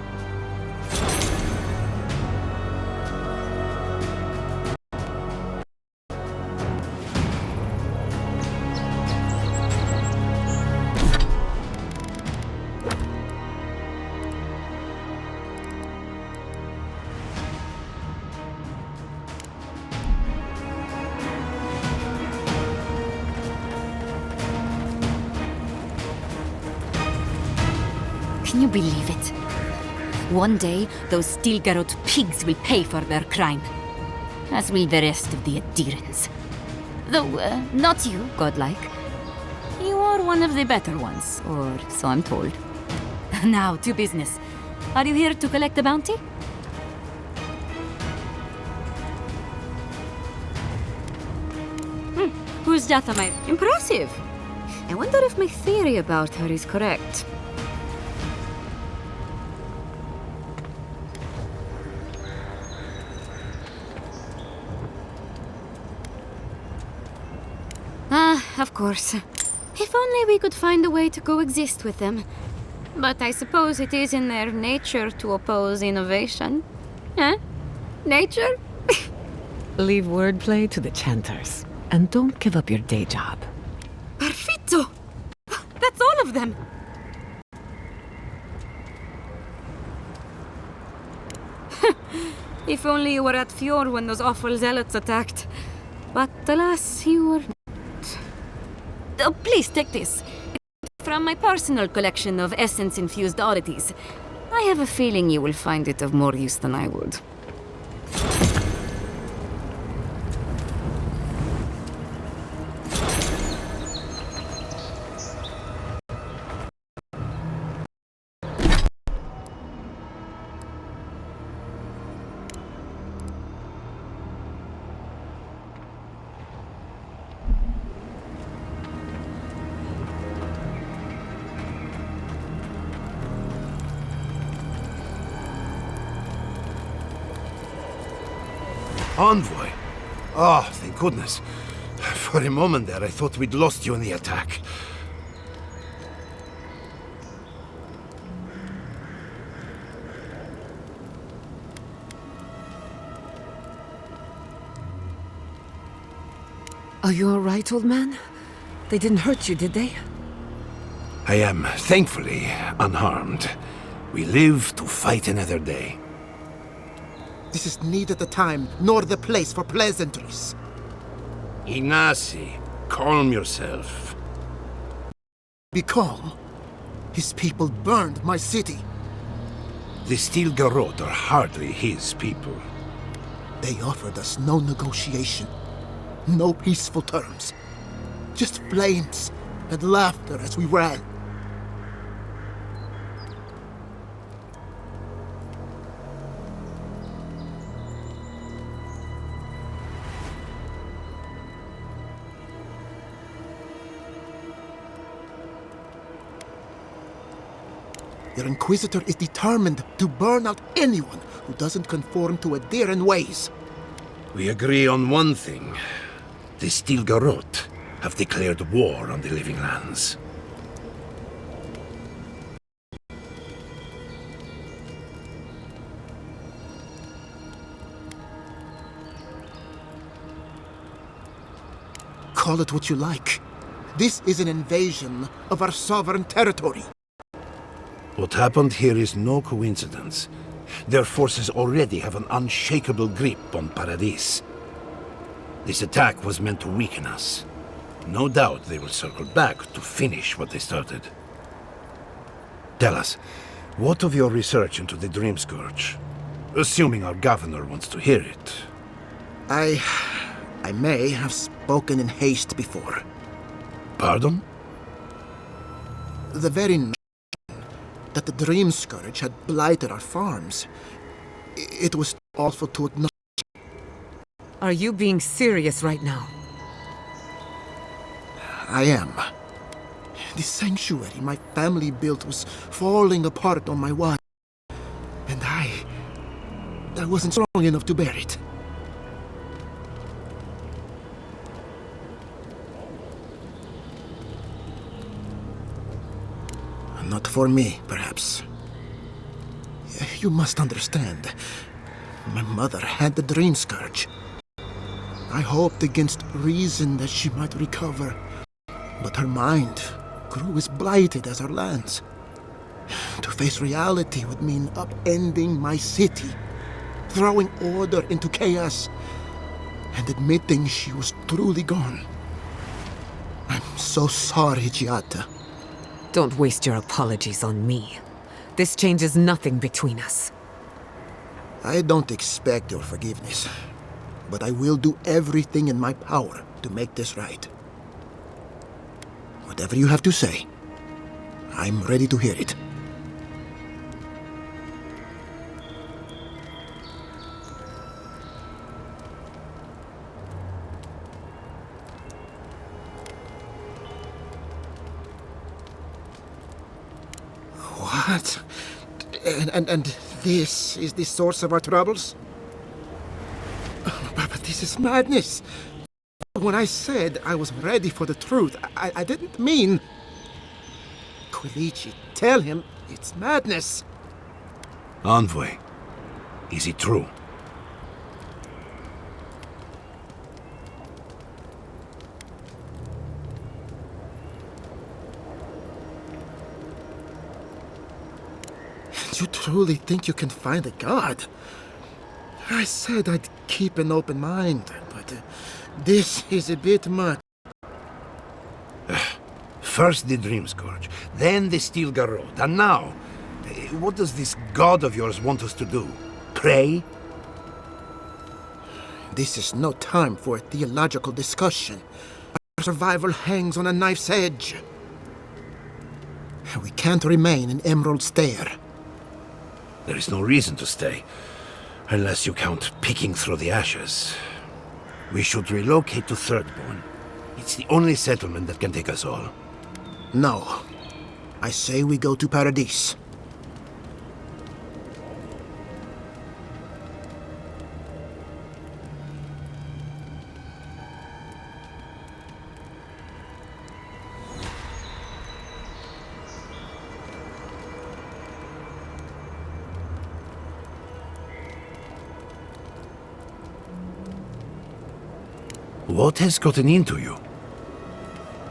Can you believe it? One day, those Stilgarot pigs will pay for their crime. As will the rest of the adherents. Though, not you, godlike. You are one of the better ones, or so I'm told. Now, to business. Are you here to collect a bounty? Who's Dathomir? Impressive! I wonder if my theory about her is correct. Of course. If only we could find a way to coexist with them. But I suppose it is in their nature to oppose innovation. Huh? Nature? Leave wordplay to the chanters. And don't give up your day job. Perfetto! That's all of them! If only you were at Fjord when those awful zealots attacked. But alas, you were not. Oh, please take this. It's from my personal collection of essence-infused oddities. I have a feeling you will find it of more use than I would. Envoy? Oh, thank goodness. For a moment there, I thought we'd lost you in the attack. Are you all right, old man? They didn't hurt you, did they? I am, thankfully, unharmed. We live to fight another day. This is neither the time nor the place for pleasantries. Ignacy, calm yourself. Be calm. His people burned my city. The Stilgarot are hardly his people. They offered us no negotiation, no peaceful terms. Just flames and laughter as we ran. Your Inquisitor is determined to burn out anyone who doesn't conform to Adheran ways. We agree on one thing. The Stilgarot have declared war on the Living Lands. Call it what you like. This is an invasion of our sovereign territory. What happened here is no coincidence. Their forces already have an unshakable grip on Paradis. This attack was meant to weaken us. No doubt they will circle back to finish what they started. Tell us, what of your research into the Dream Scourge? Assuming our governor wants to hear it. I may have spoken in haste before. Pardon? The very notion that the Dream Scourge had blighted our farms. It was awful to acknowledge. Are you being serious right now? I am. The sanctuary my family built was falling apart on my watch. And I wasn't strong enough to bear it. Not for me, perhaps. You must understand. My mother had the Dream Scourge. I hoped against reason that she might recover. But her mind grew as blighted as her lands. To face reality would mean upending my city, throwing order into chaos, and admitting she was truly gone. I'm so sorry, Giada. Don't waste your apologies on me. This changes nothing between us. I don't expect your forgiveness, but I will do everything in my power to make this right. Whatever you have to say, I'm ready to hear it. What? And this is the source of our troubles? But this is madness. When I said I was ready for the truth, I didn't mean... Quilici, tell him it's madness. Envoy, is it true? You truly think you can find a god? I said I'd keep an open mind, but this is a bit much. First the Dream Scourge, then the Steel Garrote, and now, what does this god of yours want us to do? Pray? This is no time for a theological discussion. Our survival hangs on a knife's edge. We can't remain in Emerald Stair. There is no reason to stay, unless you count picking through the ashes. We should relocate to Thirdborn. It's the only settlement that can take us all. No. I say we go to Paradis. What has gotten into you?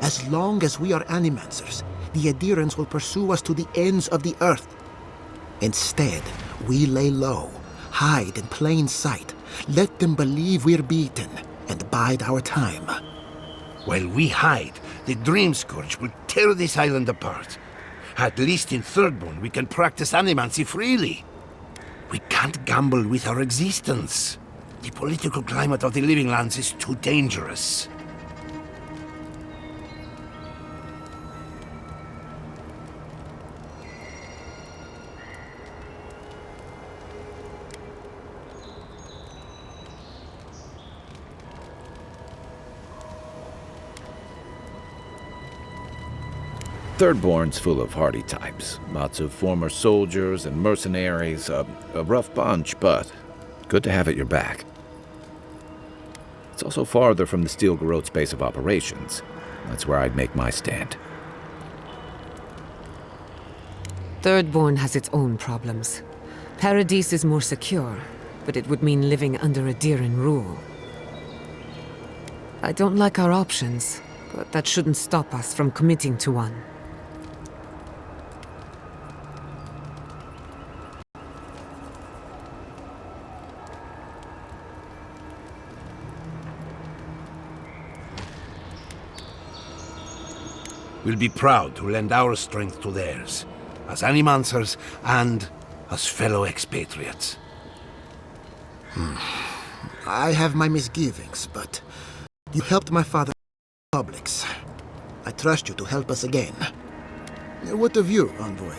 As long as we are Animancers, the Adherents will pursue us to the ends of the earth. Instead, we lay low, hide in plain sight, let them believe we're beaten, and bide our time. While we hide, the Dream Scourge will tear this island apart. At least in Thirdborn, we can practice animancy freely. We can't gamble with our existence. The political climate of the Living Lands is too dangerous. Thirdborn's full of hardy types. Lots of former soldiers and mercenaries. A rough bunch, but good to have at your back. It's also farther from the Steel Garrote's base of operations. That's where I'd make my stand. Thirdborn has its own problems. Paradis is more secure, but it would mean living under Adheran rule. I don't like our options, but that shouldn't stop us from committing to one. We'll be proud to lend our strength to theirs, as Animancers and as fellow expatriates. I have my misgivings, but you helped my father in publics. I trust you to help us again. What of you, Envoy?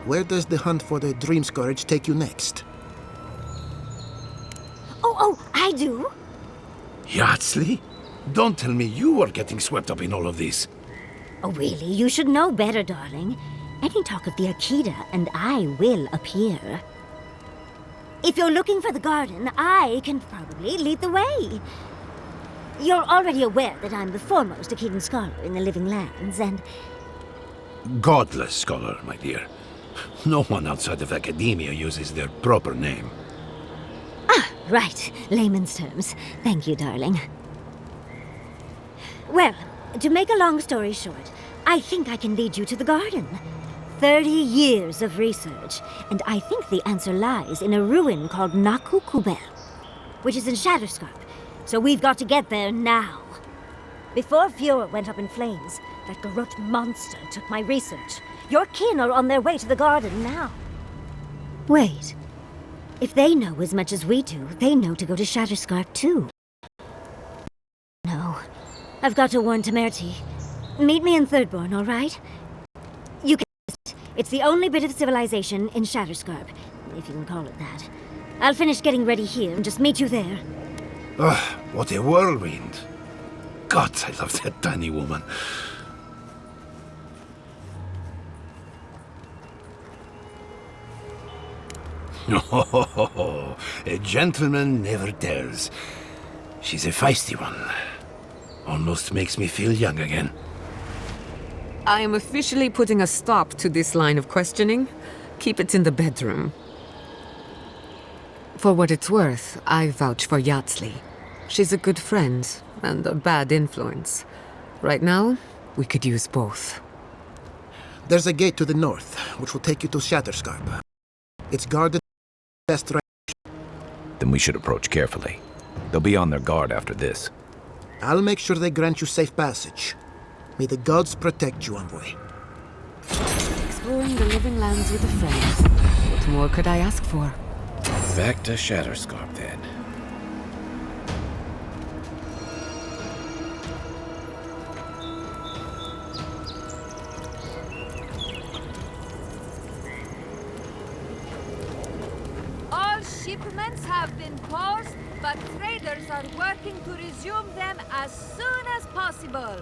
Where does the hunt for the Dream Scourge take you next? Oh, I do. Yardsley? Don't tell me you are getting swept up in all of this. Oh, really? You should know better, darling. Any talk of the Akita, and I will appear. If you're looking for the garden, I can probably lead the way. You're already aware that I'm the foremost Akitan scholar in the Living Lands, and... Godless scholar, my dear. No one outside of academia uses their proper name. Ah, right. Layman's terms. Thank you, darling. Well, to make a long story short, I think I can lead you to the garden. 30 years of research, and I think the answer lies in a ruin called Naku Kubel, which is in Shatterscarp, so we've got to get there now. Before Fiora went up in flames, that corrupt monster took my research. Your kin are on their way to the garden now. Wait. If they know as much as we do, they know to go to Shatterscarp too. No. I've got to warn Temerity. Meet me in Thirdborn, all right? You can... It's the only bit of civilization in Shatterscarp, if you can call it that. I'll finish getting ready here and just meet you there. Ugh, what a whirlwind. God, I love that tiny woman. Oh, a gentleman never tells. She's a feisty one. Almost makes me feel young again. I am officially putting a stop to this line of questioning. Keep it in the bedroom. For what it's worth, I vouch for Yardsley. She's a good friend and a bad influence. Right now, we could use both. There's a gate to the north, which will take you to Shatterscarp. It's guarded best right. Then we should approach carefully. They'll be on their guard after this. I'll make sure they grant you safe passage. May the gods protect you, Envoy. Exploring the Living Lands with a friend. What more could I ask for? Back to Shatterscarp, then. All shipments have been paused, but traders are working to resume them as soon as possible.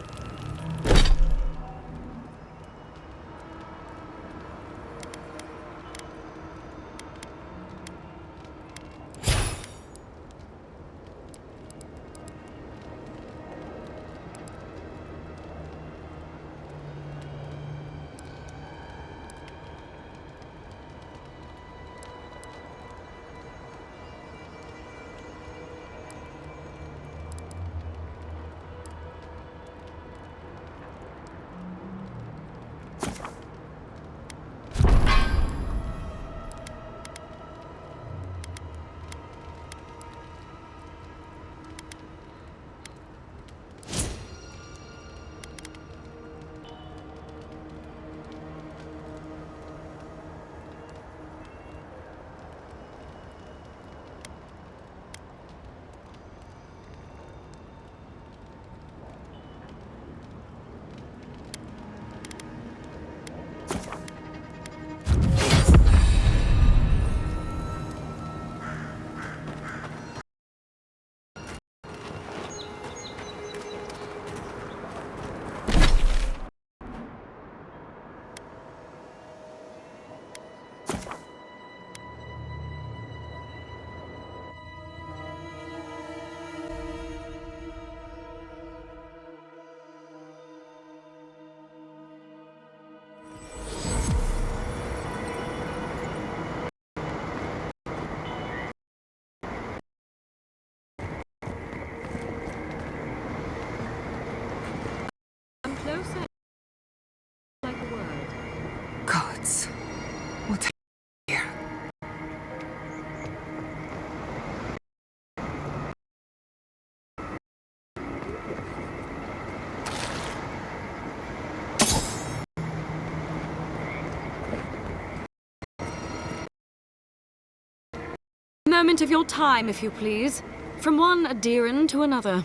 moment of your time, if you please. From one Adiran to another.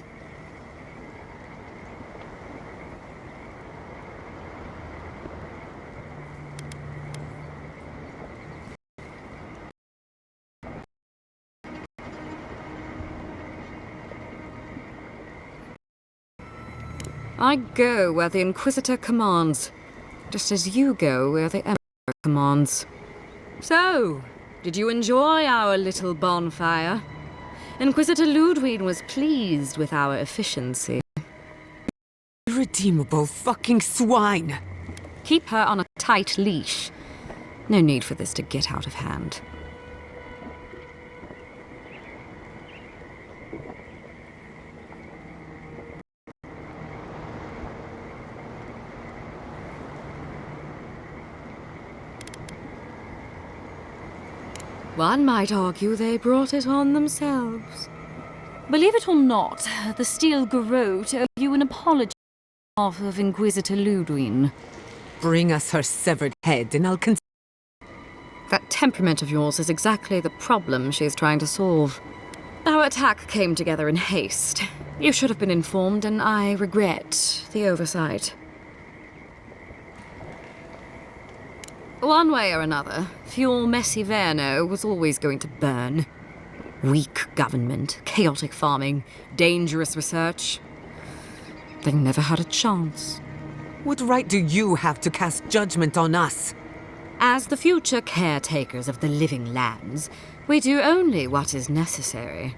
I go where the Inquisitor commands, just as you go where the Emperor commands. So, did you enjoy our little bonfire? Inquisitor Ludwig was pleased with our efficiency. Irredeemable fucking swine! Keep her on a tight leash. No need for this to get out of hand. One might argue they brought it on themselves. Believe it or not, the Steel Garrote owe you an apology on behalf of Inquisitor Ludwig. Bring us her severed head and I'll consider. That temperament of yours is exactly the problem she's trying to solve. Our attack came together in haste. You should have been informed, and I regret the oversight. One way or another, Fuel Messiverno was always going to burn. Weak government, chaotic farming, dangerous research. They never had a chance. What right do you have to cast judgment on us? As the future caretakers of the living lands, we do only what is necessary.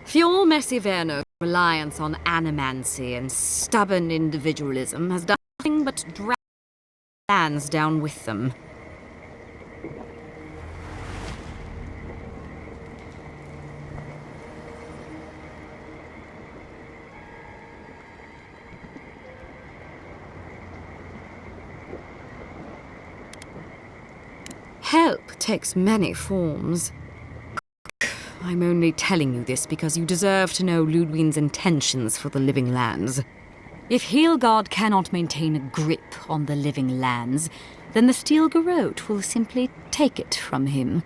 Fuel Messiverno's reliance on animancy and stubborn individualism has done nothing but drag lands down with them. Help takes many forms. I'm only telling you this because you deserve to know Ludwig's intentions for the living lands. If Heelgard cannot maintain a grip on the living lands, then the Steel Garrote will simply take it from him.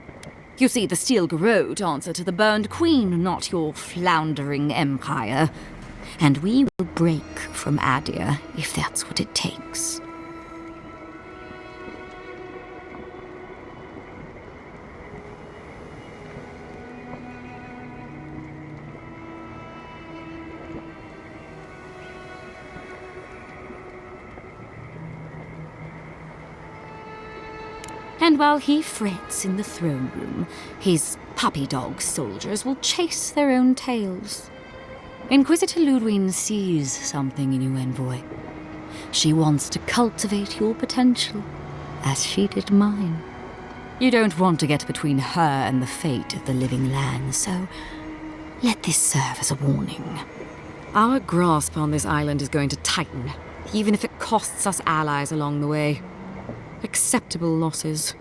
You see, the Steel Garrote answer to the Burned Queen, not your floundering empire. And we will break from Adir if that's what it takes. And while he frets in the throne room, his puppy dog soldiers will chase their own tails. Inquisitor Ludwig sees something in you, Envoy. She wants to cultivate your potential, as she did mine. You don't want to get between her and the fate of the living land, so let this serve as a warning. Our grasp on this island is going to tighten, even if it costs us allies along the way. Acceptable losses.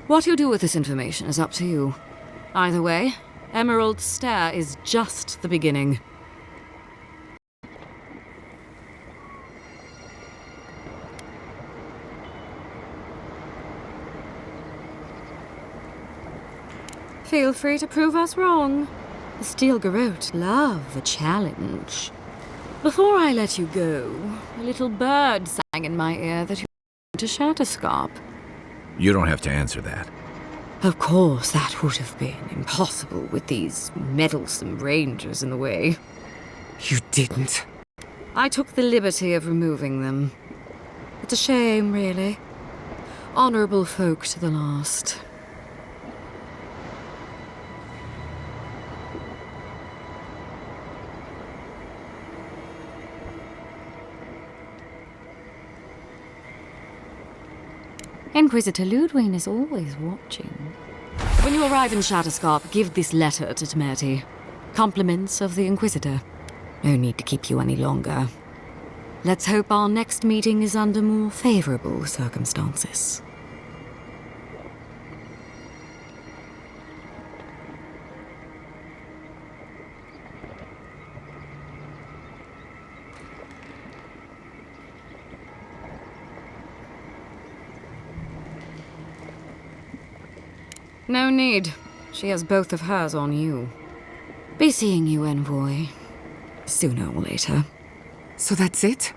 What you do with this information is up to you. Either way, Emerald Stair is just the beginning. Feel free to prove us wrong. The Steel Garrote love a challenge. Before I let you go, a little bird sang in my ear that you to Shatterscarp. You don't have to answer that. Of course, that would have been impossible with these meddlesome rangers in the way. You didn't. I took the liberty of removing them. It's a shame, really. Honorable folk to the last. Inquisitor Ludwig is always watching. When you arrive in Shatterscarp, give this letter to Temerity. Compliments of the Inquisitor. No need to keep you any longer. Let's hope our next meeting is under more favorable circumstances. No need. She has both of hers on you. Be seeing you, envoy. Sooner or later. So that's it?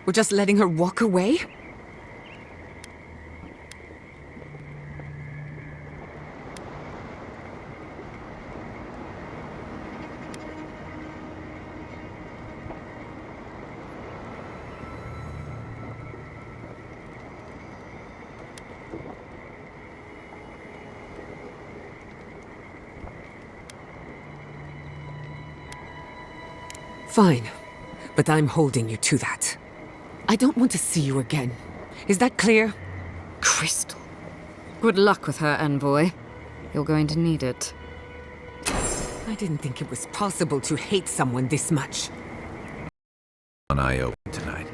We're just letting her walk away? Fine, but I'm holding you to that. I don't want to see you again. Is that clear? Crystal. Good luck with her, envoy. You're going to need it. I didn't think it was possible to hate someone this much. One eye open tonight.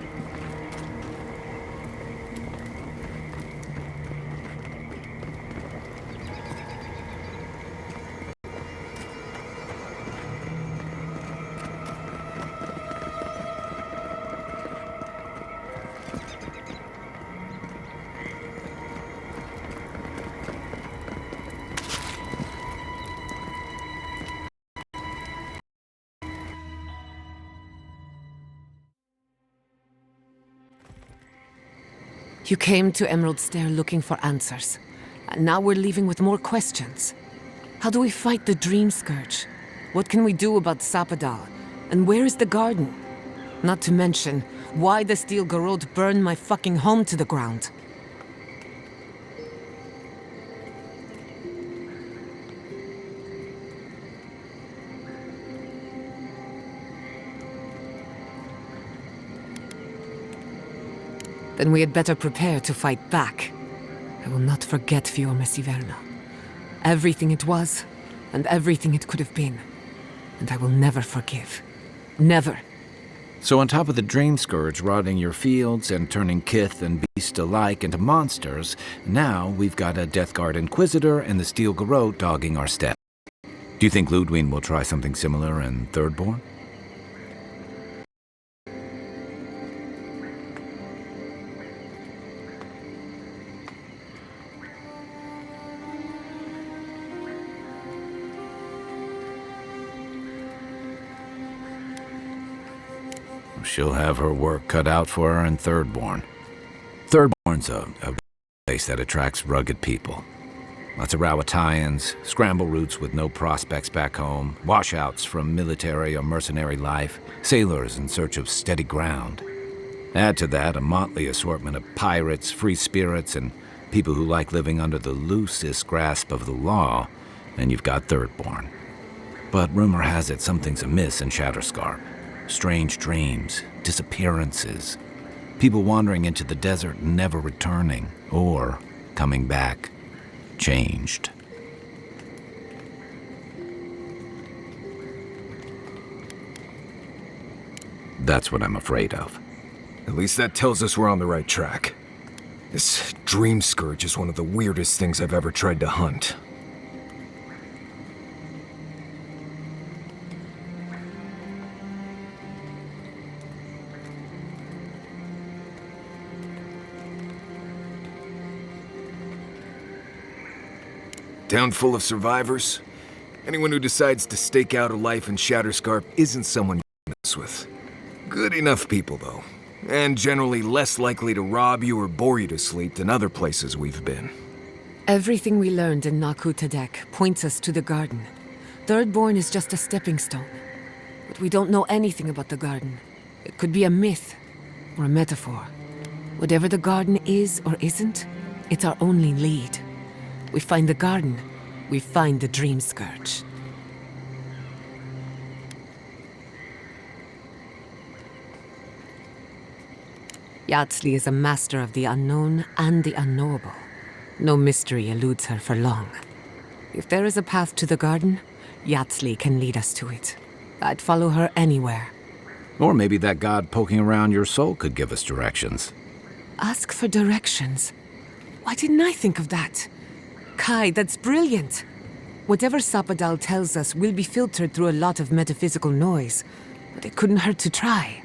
You came to Emerald Stair looking for answers. And now we're leaving with more questions. How do we fight the Dream Scourge? What can we do about Sapadal? And where is the garden? Not to mention, why the Steel Garrote burned my fucking home to the ground. Then we had better prepare to fight back. I will not forget Fiorme Siverna. Everything it was, and everything it could have been. And I will never forgive. Never. So on top of the Dream Scourge rotting your fields and turning kith and beast alike into monsters, now we've got a Death Guard Inquisitor and the Steel Garrote dogging our steps. Do you think Ludwine will try something similar in Thirdborn? She'll have her work cut out for her in Thirdborn. Thirdborn's a place that attracts rugged people. Lots of Rawatayans, scramble routes with no prospects back home, washouts from military or mercenary life, sailors in search of steady ground. Add to that a motley assortment of pirates, free spirits, and people who like living under the loosest grasp of the law, and you've got Thirdborn. But rumor has it something's amiss in Shatterscarp. Strange dreams, disappearances, people wandering into the desert and never returning, or coming back, changed. That's what I'm afraid of. At least that tells us we're on the right track. This Dream Scourge is one of the weirdest things I've ever tried to hunt. Town full of survivors. Anyone who decides to stake out a life in Shatterscarp isn't someone you can mess with. Good enough people, though. And generally less likely to rob you or bore you to sleep than other places we've been. Everything we learned in Naku Tadek points us to the garden. Thirdborn is just a stepping stone. But we don't know anything about the garden. It could be a myth or a metaphor. Whatever the garden is or isn't, it's our only lead. We find the garden, we find the Dream Scourge. Yardsley is a master of the unknown and the unknowable. No mystery eludes her for long. If there is a path to the garden, Yardsley can lead us to it. I'd follow her anywhere. Or maybe that god poking around your soul could give us directions. Ask for directions. Why didn't I think of that? Kai, that's brilliant. Whatever Sapadal tells us will be filtered through a lot of metaphysical noise, but it couldn't hurt to try.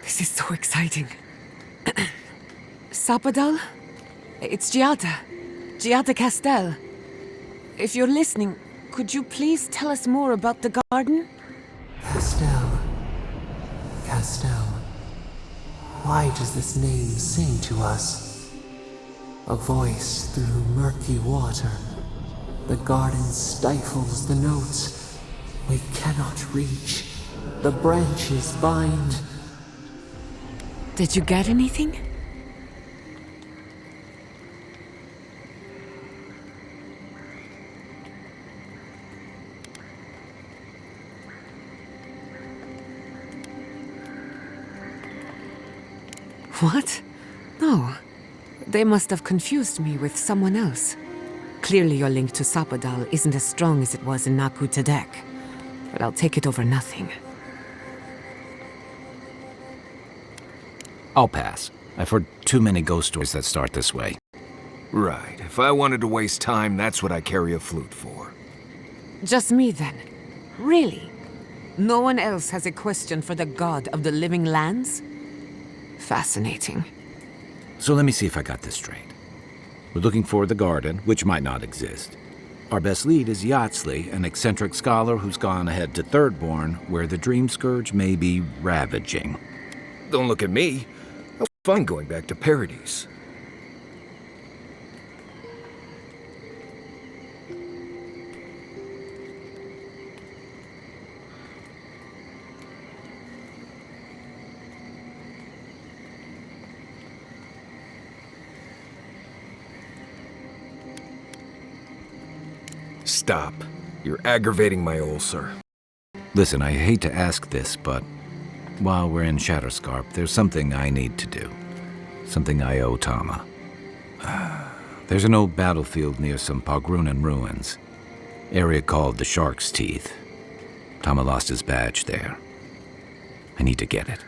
This is so exciting. Sapadal? It's Giada. Giada Castel. If you're listening, could you please tell us more about the garden? Castel. Castel. Why does this name sing to us? A voice through murky water. The garden stifles the notes. We cannot reach. The branches bind. Did you get anything? What? No. They must have confused me with someone else. Clearly your link to Sapadal isn't as strong as it was in Naku Tadek. But I'll take it over nothing. I'll pass. I've heard too many ghost stories that start this way. Right. If I wanted to waste time, that's what I carry a flute for. Just me then. Really? No one else has a question for the god of the living lands? Fascinating. So let me see if I got this straight. We're looking for the garden, which might not exist. Our best lead is Yatsley, an eccentric scholar who's gone ahead to Thirdborn, where the Dream Scourge may be ravaging. Don't look at me. How fun going back to Paradise. Stop. You're aggravating my ulcer. Listen, I hate to ask this, but while we're in Shatterscarp, there's something I need to do. Something I owe Tama. There's an old battlefield near some Pogrunan ruins. Area called the Shark's Teeth. Tama lost his badge there. I need to get it.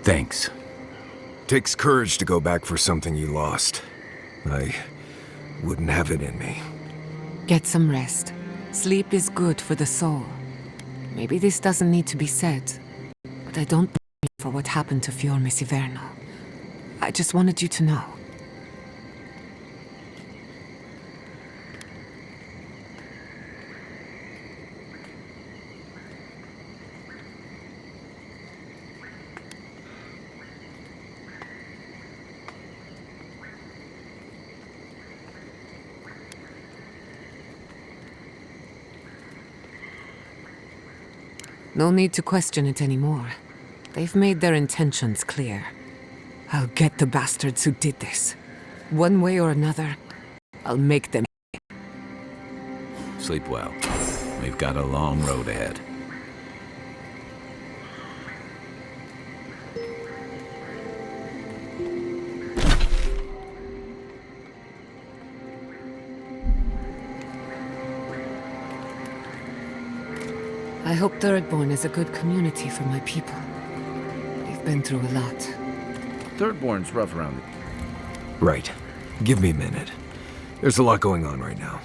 Thanks. Takes courage to go back for something you lost. I wouldn't have it in me. Get some rest. Sleep is good for the soul. Maybe this doesn't need to be said, but I don't blame you for what happened to Fior Messiverno. I just wanted you to know. No need to question it anymore. They've made their intentions clear. I'll get the bastards who did this. One way or another, I'll make them. Sleep well. We've got a long road ahead. I hope Thirdborn is a good community for my people. They've been through a lot. Thirdborn's rough around the... Right. Give me a minute. There's a lot going on right now.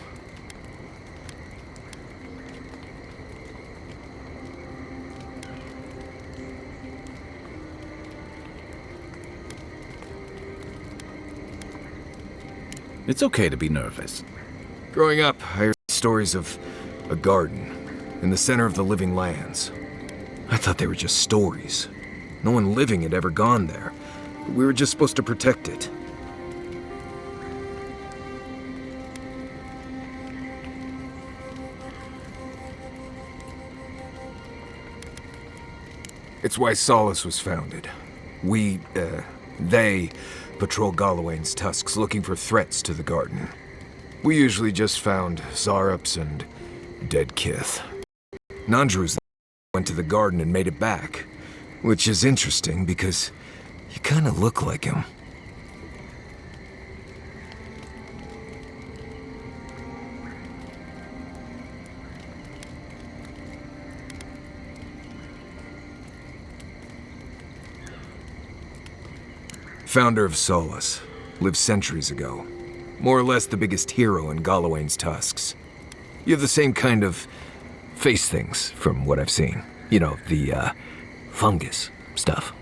It's okay to be nervous. Growing up, I heard stories of a garden in the center of the living lands. I thought they were just stories. No one living had ever gone there. We were just supposed to protect it. It's why Solace was founded. They patrol Galawain's tusks looking for threats to the garden. We usually just found Zarups and dead kith. Nandru's went to the garden and made it back, which is interesting because you kind of look like him. Founder of Solace, lived centuries ago. More or less the biggest hero in Galawain's tusks. You have the same kind of face things, from what I've seen. You know, the, fungus stuff.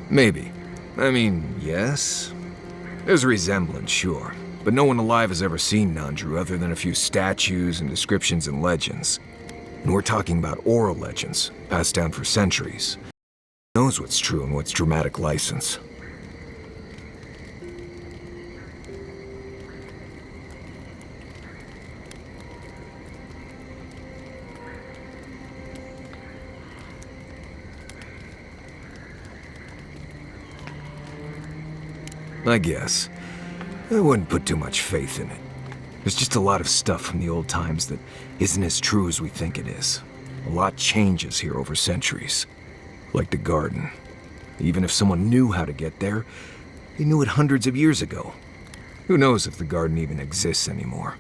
Maybe. I mean, yes. There's a resemblance, sure. But no one alive has ever seen Nandru other than a few statues and descriptions and legends. And we're talking about oral legends, passed down for centuries. Who knows what's true and what's dramatic license? I guess. I wouldn't put too much faith in it. There's just a lot of stuff from the old times that isn't as true as we think it is. A lot changes here over centuries. Like the garden. Even if someone knew how to get there, they knew it hundreds of years ago. Who knows if the garden even exists anymore?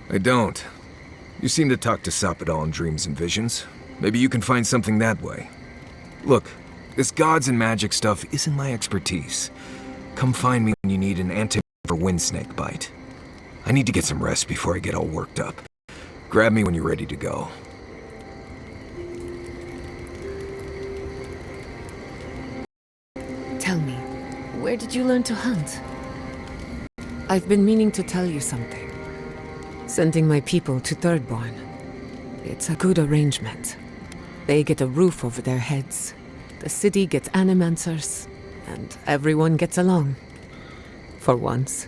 I don't. You seem to talk to Sappadal in dreams and visions. Maybe you can find something that way. Look, this gods and magic stuff isn't my expertise. Come find me when you need an antidote for windsnake bite. I need to get some rest before I get all worked up. Grab me when you're ready to go. Tell me, where did you learn to hunt? I've been meaning to tell you something. Sending my people to Thirdborn. It's a good arrangement. They get a roof over their heads, the city gets animancers, and everyone gets along. For once.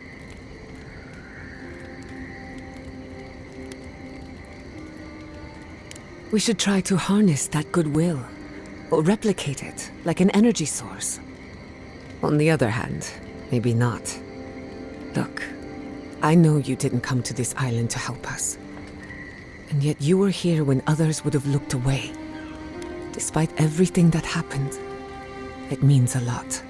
We should try to harness that goodwill, or replicate it, like an energy source. On the other hand, maybe not. Look, I know you didn't come to this island to help us. And yet you were here when others would have looked away. Despite everything that happened, it means a lot.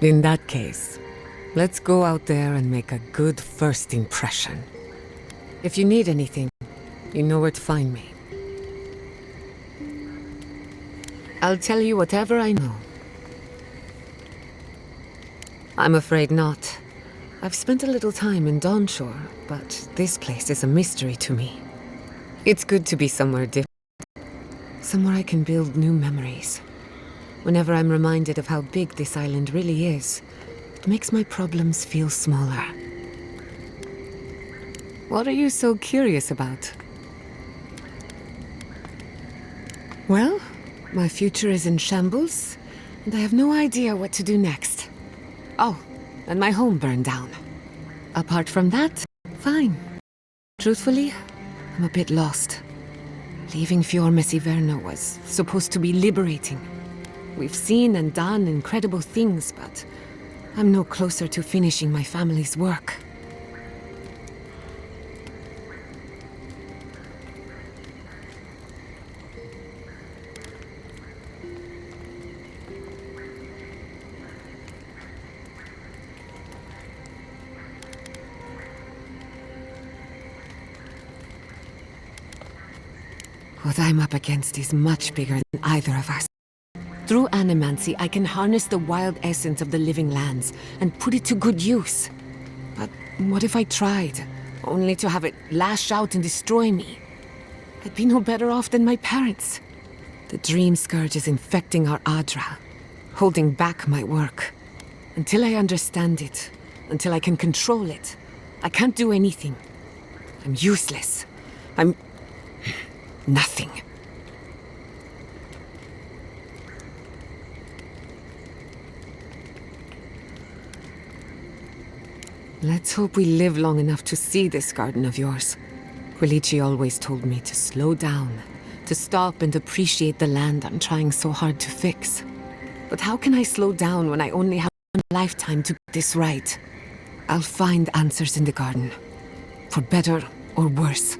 In that case, let's go out there and make a good first impression. If you need anything, you know where to find me. I'll tell you whatever I know. I'm afraid not. I've spent a little time in Dawnshore, but this place is a mystery to me. It's good to be somewhere different. Somewhere I can build new memories. Whenever I'm reminded of how big this island really is, it makes my problems feel smaller. What are you so curious about? Well, my future is in shambles, and I have no idea what to do next. Oh, and my home burned down. Apart from that, fine. Truthfully, I'm a bit lost. Leaving Fior Messiverno was supposed to be liberating. We've seen and done incredible things, but I'm no closer to finishing my family's work. What I'm up against is much bigger than either of us. Through animancy, I can harness the wild essence of the living lands and put it to good use. But what if I tried, only to have it lash out and destroy me? I'd be no better off than my parents. The dream scourge is infecting our Adra, holding back my work. Until I understand it, until I can control it, I can't do anything. I'm useless. I'm nothing. Let's hope we live long enough to see this garden of yours. Quilici always told me to slow down, to stop and appreciate the land I'm trying so hard to fix. But But how can I slow down when I only have one lifetime to get this right? I'll find answers in the garden. For better or worse.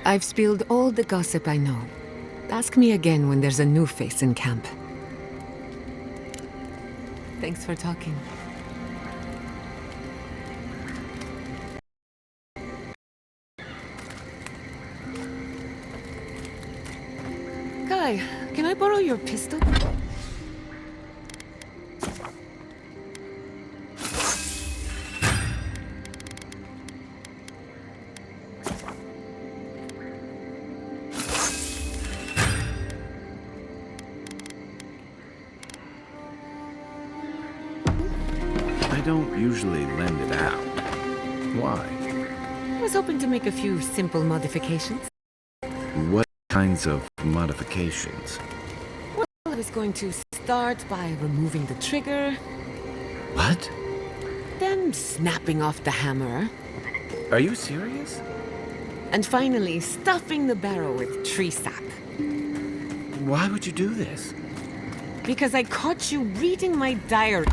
I've spilled all the gossip I know. Ask me again when there's a new face in camp. Thanks for talking. Kai, can I borrow your pistol? I don't usually lend it out. Why? I was hoping to make a few simple modifications. What kinds of modifications? Well, I was going to start by removing the trigger. What? Then snapping off the hammer. Are you serious? And finally, stuffing the barrel with tree sap. Why would you do this? Because I caught you reading my diary.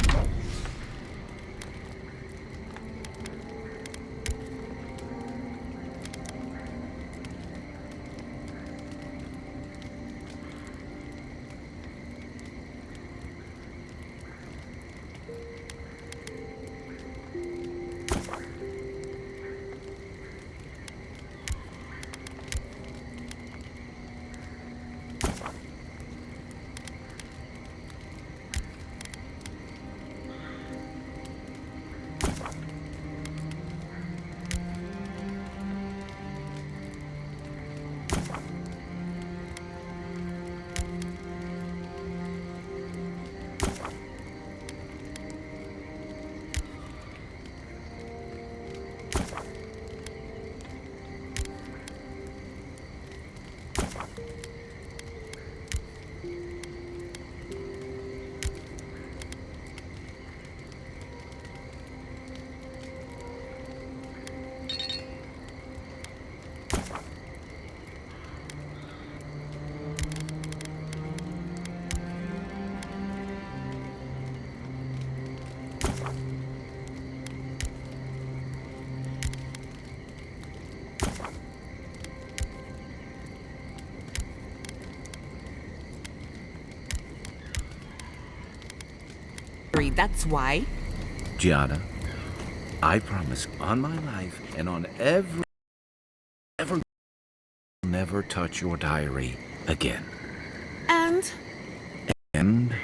That's why. Gianna, I promise on my life and on never touch your diary again. And? And